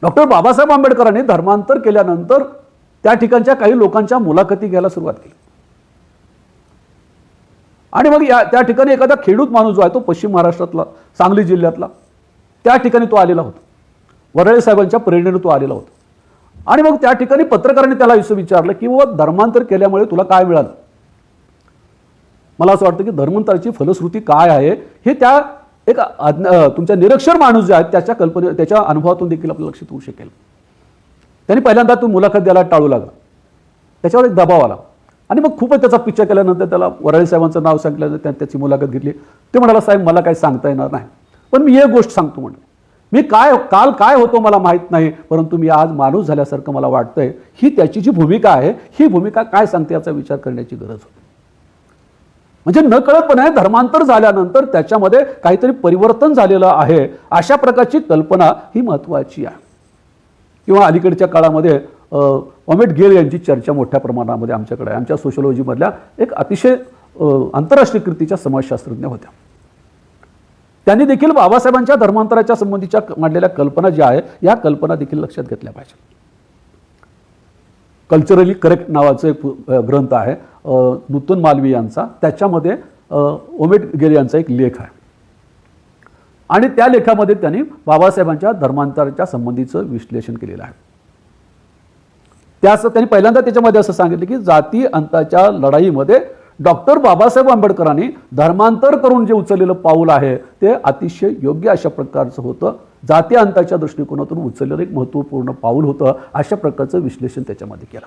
डॉक्टर बाबासाहेब आंबेडकरांनी धर्मांतर केल्यानंतर त्या ठिकाणच्या काही लोकांच्या मुलाखती घ्यायला सुरुवात केली. आणि मग त्या ठिकाणी एखादा खेडूत माणूस जो आहे तो पश्चिम महाराष्ट्रातला सांगली जिल्ह्यातला, त्या ठिकाणी तो आलेला होता. वरळे साहेबांच्या प्रेरणेने तो आलेला होता. आणि मग त्या ठिकाणी पत्रकारांनी त्याला असं विचारलं की व धर्मांतर केल्यामुळे तुला काय मिळालं. मला असं वाटतं की धर्मांतराची फलश्रुती काय आहे हे त्या एक तुमच्या निरक्षर माणूस जे आहेत त्याच्या त्याच्या अनुभवातून देखील आपल्याला लक्षात होऊ शकेल. त्यांनी पहिल्यांदा तो मुलाखत द्यायला टाळू लागला, त्याच्यावर एक दबाव आला. आणि मग खूपच त्याचा पिच्छा केल्यानंतर त्याला वरळे साहेबांचं नाव सांगितलं, त्याची मुलाखत घेतली. ते म्हणाला साहेब मला काही सांगता येणार नाही, पण मी एक गोष्ट सांगतो म्हणजे मी काल काय होतो मला माहीत नाही, परंतु मी आज माणूस झाल्यासारखं मला वाटतंय. ही त्याची जी भूमिका आहे ही भूमिका काय सांगते याचा विचार करण्याची गरज होती. म्हणजे नकळतपणे धर्मांतर झाल्यानंतर त्याच्यामध्ये काहीतरी परिवर्तन झालेलं आहे अशा प्रकारची कल्पना ही महत्त्वाची आहे. किंवा अलीकडच्या काळामध्ये ओमेट गेल यांची चर्चा मोठ्या प्रमाणामध्ये आमच्याकडे आहे. आमच्या सोशिओलॉजीमधल्या एक अतिशय आंतरराष्ट्रीय कीर्तीच्या समाजशास्त्रज्ञ होत्या. त्यांनी देखील बाबासाहेबांच्या धर्मांतराच्या संबंधीच्या मांडलेल्या कल्पना ज्या आहे या कल्पना देखील लक्षात घेतल्या पाहिजे. कल्चरली करेक्ट नावाचं एक ग्रंथ आहे नूतन मालवी यांचा, त्याच्यामध्ये ओमेट गेल यांचा एक लेख आहे. आणि त्या लेखामध्ये त्यांनी बाबासाहेबांच्या धर्मांतराच्या संबंधीचं विश्लेषण केलेलं आहे. त्यांनी पहिल्यांदा त्याच्यामध्ये असं सांगितलं की जाती अंताच्या लढाईमध्ये डॉक्टर बाबासाहेब आंबेडकरांनी धर्मांतर करून जे उचललेलं पाऊल आहे ते अतिशय योग्य अशा प्रकारचं होतं. जाती अंताच्या दृष्टिकोनातून उचललेलं एक महत्त्वपूर्ण पाऊल होतं अशा प्रकारचं विश्लेषण त्याच्यामध्ये केलं.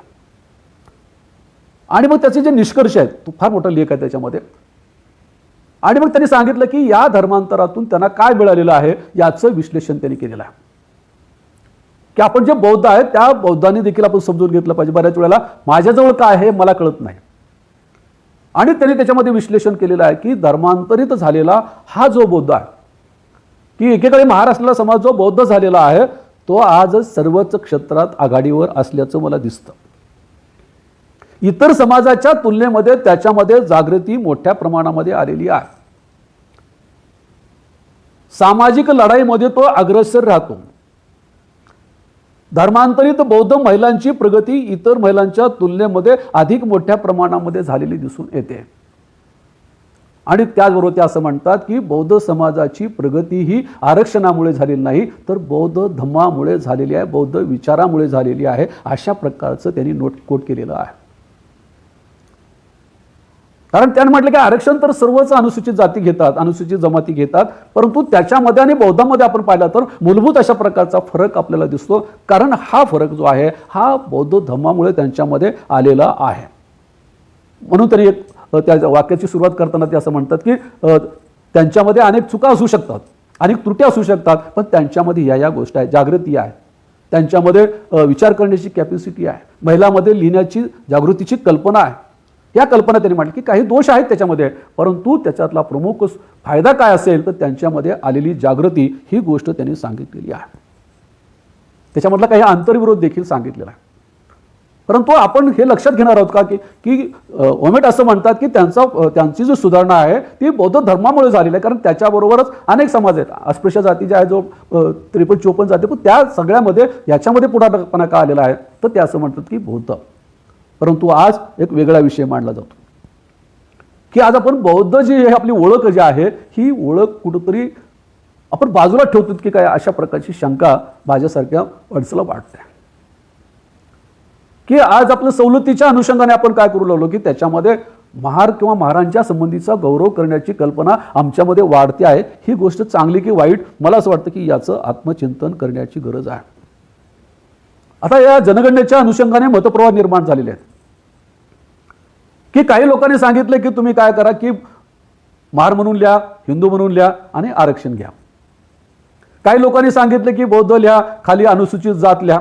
आणि मग त्याचे जे निष्कर्ष आहेत तो फार मोठा लेख आहे त्याच्यामध्ये. आणि मग त्यांनी सांगितलं की या धर्मांतरातून त्यांना काय मिळालेलं आहे याचं विश्लेषण त्यांनी केलेलं आहे. की आपण जे बौद्ध आहेत त्या बौद्धांनी देखील आपण समजून घेतलं पाहिजे. बऱ्याच वेळेला माझ्याजवळ काय आहे मला कळत नाही. आणि त्यांनी त्याच्यामध्ये विश्लेषण केलेलं आहे की धर्मांतरित झालेला हा जो बौद्ध आहे की एकेकाळी महाराष्ट्राला समाज जो बौद्ध झालेला आहे तो आज सर्वच क्षेत्रात आघाडीवर असल्याचं मला दिसतं. इतर समाजाच्या तुलनेमध्ये त्याच्यामध्ये जागृती मोठ्या प्रमाणामध्ये आलेली आहे. सामाजिक लढाईमध्ये तो अग्रेसर राहतो. धर्मांतरित बौद्ध महिलांची प्रगती इतर महिलांच्या तुलनेमध्ये अधिक मोठ्या प्रमाणामध्ये झालेली दिसून येते. आणि त्याचबरोबर ते असं म्हणतात की बौद्ध समाजाची प्रगती ही आरक्षणामुळे झालेली नाही तर बौद्ध धम्मामुळे झालेली आहे, बौद्ध विचारामुळे झालेली आहे अशा प्रकारचं त्यांनी कोट केलेलं आहे. कारण त्याने म्हटलं की आरक्षण तर सर्वच अनुसूचित जाती घेतात, अनुसूचित जमाती घेतात, परंतु त्याच्यामध्ये आणि बौद्धामध्ये आपण पाहिलं तर मूलभूत अशा प्रकारचा फरक आपल्याला दिसतो. कारण हा फरक जो आहे हा बौद्ध धम्मामुळे त्यांच्यामध्ये आलेला आहे. म्हणून त्यांनी एक त्या वाक्याची सुरुवात करताना ते असं म्हणतात की त्यांच्यामध्ये अनेक चुका असू शकतात, अनेक त्रुटी असू शकतात, पण त्यांच्यामध्ये या गोष्टी आहेत. जागृती आहे, त्यांच्यामध्ये विचार करण्याची कॅपॅसिटी आहे, महिलांमध्ये लिहिण्याची जागृतीची कल्पना आहे, या कल्पना त्यांनी मांडली की काही दोष आहेत त्याच्यामध्ये, परंतु त्याच्यातला प्रमुख फायदा काय असेल तर त्यांच्यामध्ये आलेली जागृती ही गोष्ट त्यांनी सांगितलेली आहे. त्याच्यामधला काही आंतरविरोध देखील सांगितलेला आहे. परंतु आपण हे लक्षात घेणार आहोत का की ओमेट असं म्हणतात की त्यांची जी सुधारणा आहे ती बौद्ध धर्मामुळे झालेली आहे, कारण त्याच्याबरोबरच अनेक समाज आहेत, अस्पृश्य जाती ज्या आहेत, जो 53-54 जाती, पण त्या सगळ्यामध्ये याच्यामध्ये पुढाकारपणा का आलेला आहे तर ते असं म्हणतात की बौद्ध. परंतु आज एक वेगळा विषय मांडला जातो की आज आपण बौद्ध जी हे आपली ओळख जी आहे ही ओळख कुठंतरी आपण बाजूला ठेवतो की काय, अशा प्रकारची शंका माझ्यासारख्या अडचला वाटते की आज आपल्या सवलतीच्या अनुषंगाने आपण काय करू लागलो की त्याच्यामध्ये महार किंवा महारांच्या संबंधीचा गौरव करण्याची कल्पना आमच्यामध्ये वाढते आहे. ही गोष्ट चांगली की वाईट, मला असं वाटतं की याचं आत्मचिंतन करण्याची गरज आहे. आता या जनगणनेच्या अनुषंगाने मतप्रवाह निर्माण झालेले आहेत की काही लोकांनी सांगितलं की तुम्ही काय करा की महार म्हणून लिहा, हिंदू म्हणून लिहा आणि आरक्षण घ्या. काही लोकांनी सांगितलं की बौद्ध लिहा, खाली अनुसूचित जात लिहा.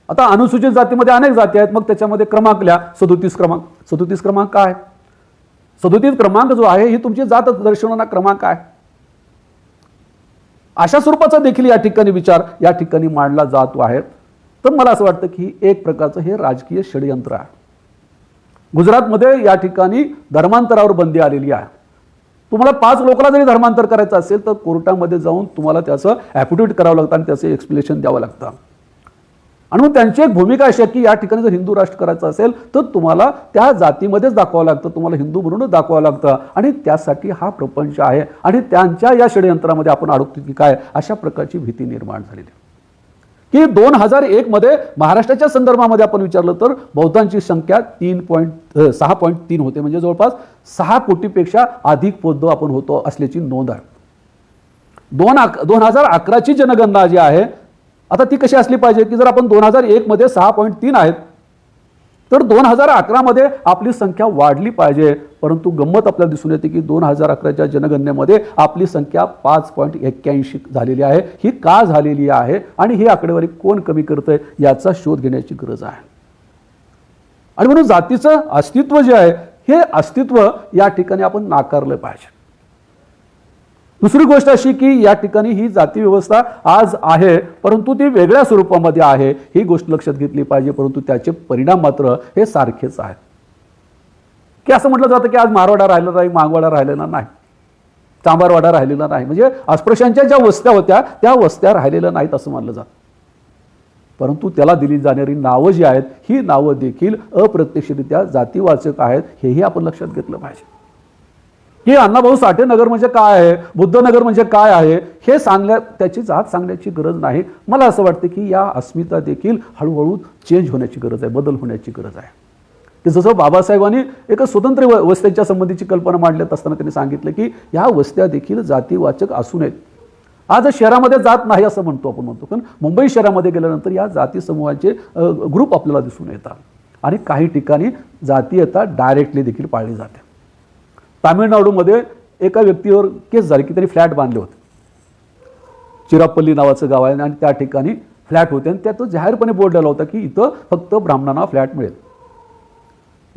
आता अनुसूचित जातीमध्ये अनेक जाती आहेत, मग त्याच्यामध्ये क्रमांक लिहा, 37 क्रमांक. 37 क्रमांक काय? 37 क्रमांक जो आहे ही तुमची जात दर्शवणारा क्रमांक आहे. अशा स्वरूपाचा देखील या ठिकाणी विचार या ठिकाणी मांडला जातो आहे. तर मला असं वाटतं की एक प्रकारचं हे राजकीय षडयंत्र आहे. गुजरातमध्ये या ठिकाणी धर्मांतरावर बंदी आलेली आहे. तुम्हाला 5 लोकांना जरी धर्मांतर करायचं असेल तर कोर्टामध्ये जाऊन तुम्हाला त्याचं ॲफिडेव्हिट करावं लागतं आणि त्याचं एक्सप्लेनेशन द्यावं लागतं. आणि मग त्यांची एक भूमिका अशी आहे की या ठिकाणी जर हिंदू राष्ट्र करायचं असेल तर तुम्हाला त्या जातीमध्येच दाखवावं लागतं, तुम्हाला हिंदू म्हणूनच दाखवावं लागतं. आणि त्यासाठी हा प्रपंच आहे आणि त्यांच्या या षडयंत्रामध्ये आपण अडकतो की काय, अशा प्रकारची भीती निर्माण झालेली की 2001 मध्ये महाराष्ट्राच्या संदर्भामध्ये आपण विचारलं तर बौद्धांची संख्या 6.3 होते, म्हणजे जवळपास 6 कोटीपेक्षा अधिक बौद्ध आपण होतो असल्याची नोंद आहे. 2011ची जनगणना जी आहे आता ती कशी असली पाहिजे की जर आपण 2001 मध्ये 6.3 आहेत तर 2011 मध्ये आपली संख्या वाढली पाहिजे. परंतु गंमत आपल्याला दिसून येते की 2011च्या जनगणनेमध्ये आपली संख्या 5.81 झालेली आहे. ही का झालेली आहे आणि ही आकडेवारी कोण कमी करतंय याचा शोध घेण्याची गरज आहे. आणि म्हणून जातीचं अस्तित्व जे आहे हे अस्तित्व या ठिकाणी आपण नाकारलं पाहिजे. दुसरी गोष्ट अशी की या ठिकाणी ही जाती व्यवस्था आज आहे, परंतु ती वेगळ्या स्वरूपामध्ये आहे, ही गोष्ट लक्षात घेतली पाहिजे. परंतु त्याचे परिणाम मात्र हे सारखेच आहेत. की असं म्हटलं जातं की आज मारवाडा राहिलेला नाही, मागवाडा राहिलेला नाही, चांभारवाडा राहिलेला नाही, म्हणजे अस्पृश्यांच्या ज्या वस्त्या होत्या त्या वस्त्या राहिलेल्या नाहीत असं मानलं जातं. परंतु त्याला दिली जाणारी नावं जी आहेत ही नावं देखील अप्रत्यक्षरित्या जातीवाचक आहेत, हेही आपण लक्षात घेतलं पाहिजे. की अण्णाभाऊ साठे नगर म्हणजे काय आहे, बुद्धनगर म्हणजे काय आहे हे त्याची जात सांगण्याची गरज नाही. मला असं वाटतं की या अस्मिता देखील हळूहळू चेंज होण्याची गरज आहे, बदल होण्याची गरज आहे. की जसं बाबासाहेबांनी एक स्वतंत्र वस्त्यांच्या संबंधीची कल्पना मांडल्यात असताना त्यांनी सांगितलं की या वस्त्या देखील जातीवाचक असू नयेत. आज शहरामध्ये जात नाही असं आपण म्हणतो, पण मुंबई शहरामध्ये गेल्यानंतर या जाती समूहाचे ग्रुप आपल्याला दिसून येतात आणि काही ठिकाणी जातीयता डायरेक्टली देखील पाळली जाते. तामिळनाडूमध्ये एका व्यक्तीवर केस झाली की त्यांनी फ्लॅट बांधले होते. चिरापल्ली नावाचं गाव आहे आणि त्या ठिकाणी फ्लॅट होते आणि त्यात जाहीरपणे बोर्ड लावला होता की इथं फक्त ब्राह्मणांना फ्लॅट मिळेल.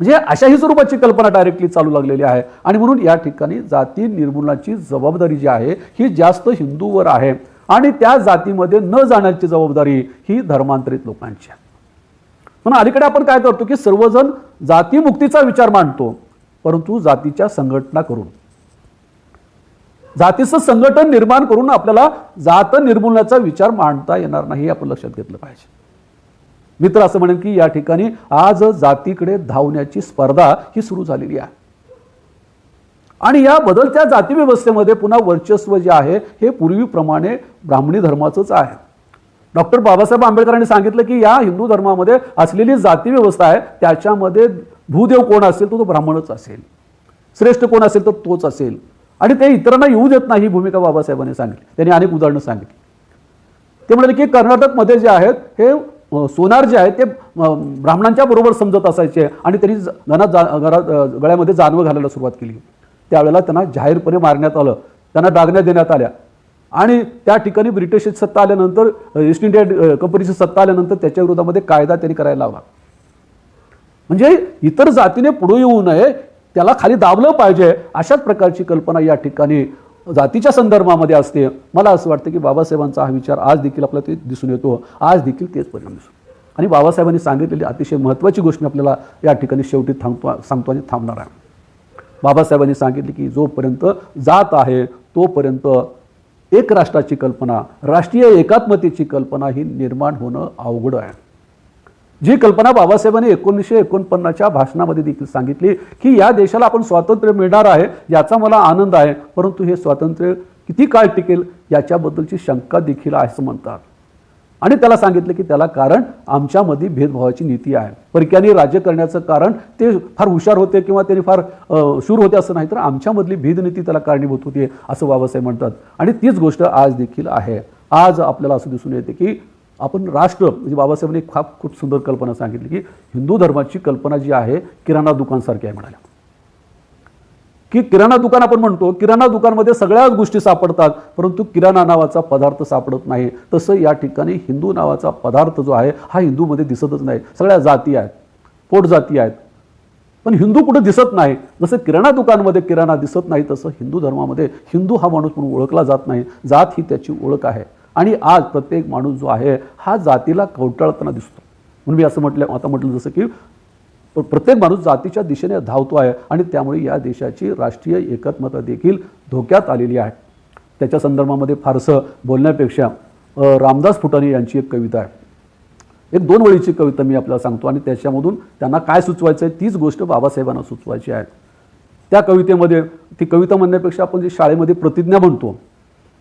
म्हणजे अशाही स्वरूपाची कल्पना डायरेक्टली चालू लागलेली आहे. आणि म्हणून या ठिकाणी जाती निर्मूलनाची जबाबदारी जी आहे ही जास्त हिंदूवर आहे आणि त्या जातीमध्ये न जाण्याची जबाबदारी ही धर्मांतरित लोकांची आहे. म्हणून अलीकडे आपण काय करतो की सर्वजण जातीमुक्तीचा विचार मांडतो, परंतु जातीच्या संघटना करून, जातीचं संघटन निर्माण करून आपल्याला जात निर्मूलनाचा विचार मांडता येणार नाही, आपण लक्षात घेतलं पाहिजे. मित्र असं म्हणेन की या ठिकाणी आज जातीकडे धावण्याची स्पर्धा ही सुरू झालेली आहे आणि या बदलत्या जाती व्यवस्थेमध्ये पुन्हा वर्चस्व जे आहे हे पूर्वीप्रमाणे ब्राह्मणी धर्माचंच आहे. डॉक्टर बाबासाहेब आंबेडकरांनी सांगितलं की या हिंदू धर्मामध्ये असलेली जाती व्यवस्था आहे त्याच्यामध्ये भूदेव कोण असेल तो ब्राह्मणच असेल, श्रेष्ठ कोण असेल तर तोच असेल आणि ते इतरांना येऊ देत नाही, ही भूमिका बाबासाहेबांनी सांगितली. त्यांनी अनेक उदाहरणं सांगितली. ते म्हणाले की कर्नाटकमध्ये जे आहेत हे सोनार जे आहे ते ब्राह्मणांच्या बरोबर समजत असायचे आणि त्यांनी गळ्यामध्ये जानवं घालायला सुरुवात केली. त्यावेळेला त्यांना जाहीरपणे मारण्यात आलं, त्यांना डागण्या देण्यात आल्या आणि त्या ठिकाणी ब्रिटिश सत्ता आल्यानंतर, ईस्ट इंडिया कंपनीची सत्ता आल्यानंतर त्याच्या विरोधामध्ये कायदा त्यांनी करायला लावला. म्हणजे इतर जातीने पुढे येऊ नये, त्याला खाली दाबलं पाहिजे, अशाच प्रकारची कल्पना या ठिकाणी जातीच्या संदर्भामध्ये असते. मला असं वाटतं की बाबासाहेबांचा हा विचार आज देखील आपल्याला ते दिसून येतो, आज देखील तेच परिणाम दिसतो. आणि बाबासाहेबांनी सांगितलेली अतिशय महत्त्वाची गोष्ट मी आपल्याला या ठिकाणी शेवटी सांगतो आणि थांबणार आहे. बाबासाहेबांनी सांगितले की जोपर्यंत जात आहे तोपर्यंत एक राष्ट्राची कल्पना, राष्ट्रीय एकात्मतेची कल्पना ही निर्माण होणं अवघड आहे. जी कल्पना बाबासाहेबांनी 1949च्या भाषणामध्ये देखील सांगितली की या देशाला आपण स्वातंत्र्य मिळणार आहे, याचा मला आनंद आहे, परंतु हे स्वातंत्र्य किती काळ टिकेल याच्याबद्दलची शंका देखील आहे असं म्हणतात. आणि त्याला सांगितलं की त्याला कारण आमच्यामध्ये भेदभावाची नीती आहे. परक्यांनी राज्य करण्याचं कारण ते फार हुशार होते किंवा त्यांनी फार शूर होते असं नाही, तर आमच्यामधली भेदनीती त्याला कारणीभूत होती असं बाबासाहेब म्हणतात. आणि तीच गोष्ट आज देखील आहे. आज आपल्याला असं दिसून येते की आपण राष्ट्र, म्हणजे बाबासाहेबांनी खूप सुंदर कल्पना सांगितली की हिंदू धर्माची कल्पना जी आहे किराणा दुकानसारखी आहे म्हणाल्या. की किराणा दुकान आपण म्हणतो, किराणा दुकानमध्ये सगळ्याच गोष्टी सापडतात, परंतु किराणा नावाचा पदार्थ सापडत नाही. तसं या ठिकाणी हिंदू नावाचा पदार्थ जो आहे हा हिंदूमध्ये दिसतच नाही. सगळ्या जाती आहेत, पोट जाती आहेत, पण हिंदू कुठे दिसत नाही. जसं किराणा दुकानमध्ये किराणा दिसत नाही, तसं हिंदू धर्मामध्ये हिंदू हा माणूस म्हणून ओळखला जात नाही. जात ही त्याची ओळख आहे. आणि आज प्रत्येक माणूस जो आहे हा जातीला कवटाळताना दिसतो. म्हणून मी असं म्हटलं जसं की प्रत्येक माणूस जातीच्या दिशेने धावतो आहे आणि त्यामुळे या देशाची राष्ट्रीय एकात्मता देखील धोक्यात आलेली आहे. त्याच्या संदर्भामध्ये फारसं बोलण्यापेक्षा रामदास फुटाणे यांची एक कविता आहे, एक 2 वळीची कविता मी आपल्याला सांगतो आणि त्याच्यामधून त्यांना काय सुचवायचं आहे तीच गोष्ट बाबासाहेबांना सुचवायची आहे. त्या कवितेमध्ये, ती कविता म्हणण्यापेक्षा आपण जी शाळेमध्ये प्रतिज्ञा म्हणतो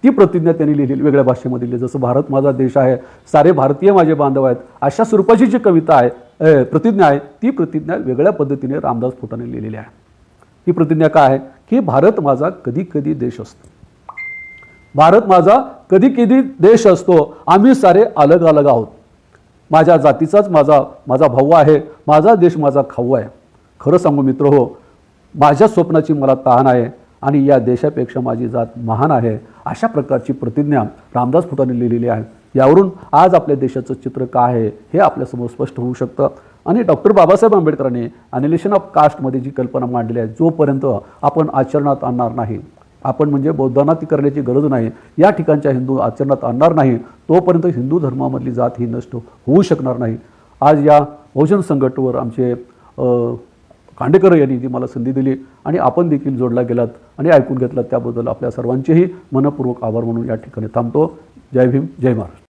ती प्रतिज्ञा त्यांनी लिहिली, वेगळ्या भाषेमध्ये लिहिली. जसं भारत माझा देश आहे, सारे भारतीय माझे बांधव आहेत, अशा स्वरूपाची जी कविता आहे, प्रतिज्ञा आहे, ती प्रतिज्ञा वेगळ्या पद्धतीने रामदास फुटाणे लिहिलेली आहे. ही प्रतिज्ञा काय आहे की भारत माझा कधी कधी देश असतो, भारत माझा कधी कधी देश असतो, आम्ही सारे अलग अलग आहोत, माझ्या जातीचाच माझा भाऊ आहे, माझा देश माझा खाऊ आहे. खरं सांगू मित्र हो, माझ्या स्वप्नाची मला तहान आहे आणि या देशापेक्षा माझी जात महान आहे. अशा प्रकारची प्रतिज्ञा रामदास फुटाणे लिहिलेली आहे. यावरून आज आपल्या देशाचं चित्र काय आहे हे आपल्यासमोर स्पष्ट होऊ शकतं. आणि डॉक्टर बाबासाहेब आंबेडकरांनी अनिलेशन ऑफ कास्टमध्ये जी कल्पना मांडली आहे, जोपर्यंत आपण आचरणात आणणार नाही, आपण म्हणजे बौद्धांना ती करण्याची गरज नाही, या ठिकाणच्या हिंदू आचरणात आणणार नाही, तोपर्यंत हिंदू धर्मामधली जात ही नष्ट होऊ शकणार नाही. आज या बहुजन संघटनेवर आमचे खांडेकर यांनी जी मला संधी दिली आणि आपण देखील जोडला गेलात आणि ऐकून घेतलात, त्याबद्दल आपल्या सर्वांचेही मनपूर्वक आभार म्हणून या ठिकाणी थांबतो. जय भीम, जय महाराष्ट्र.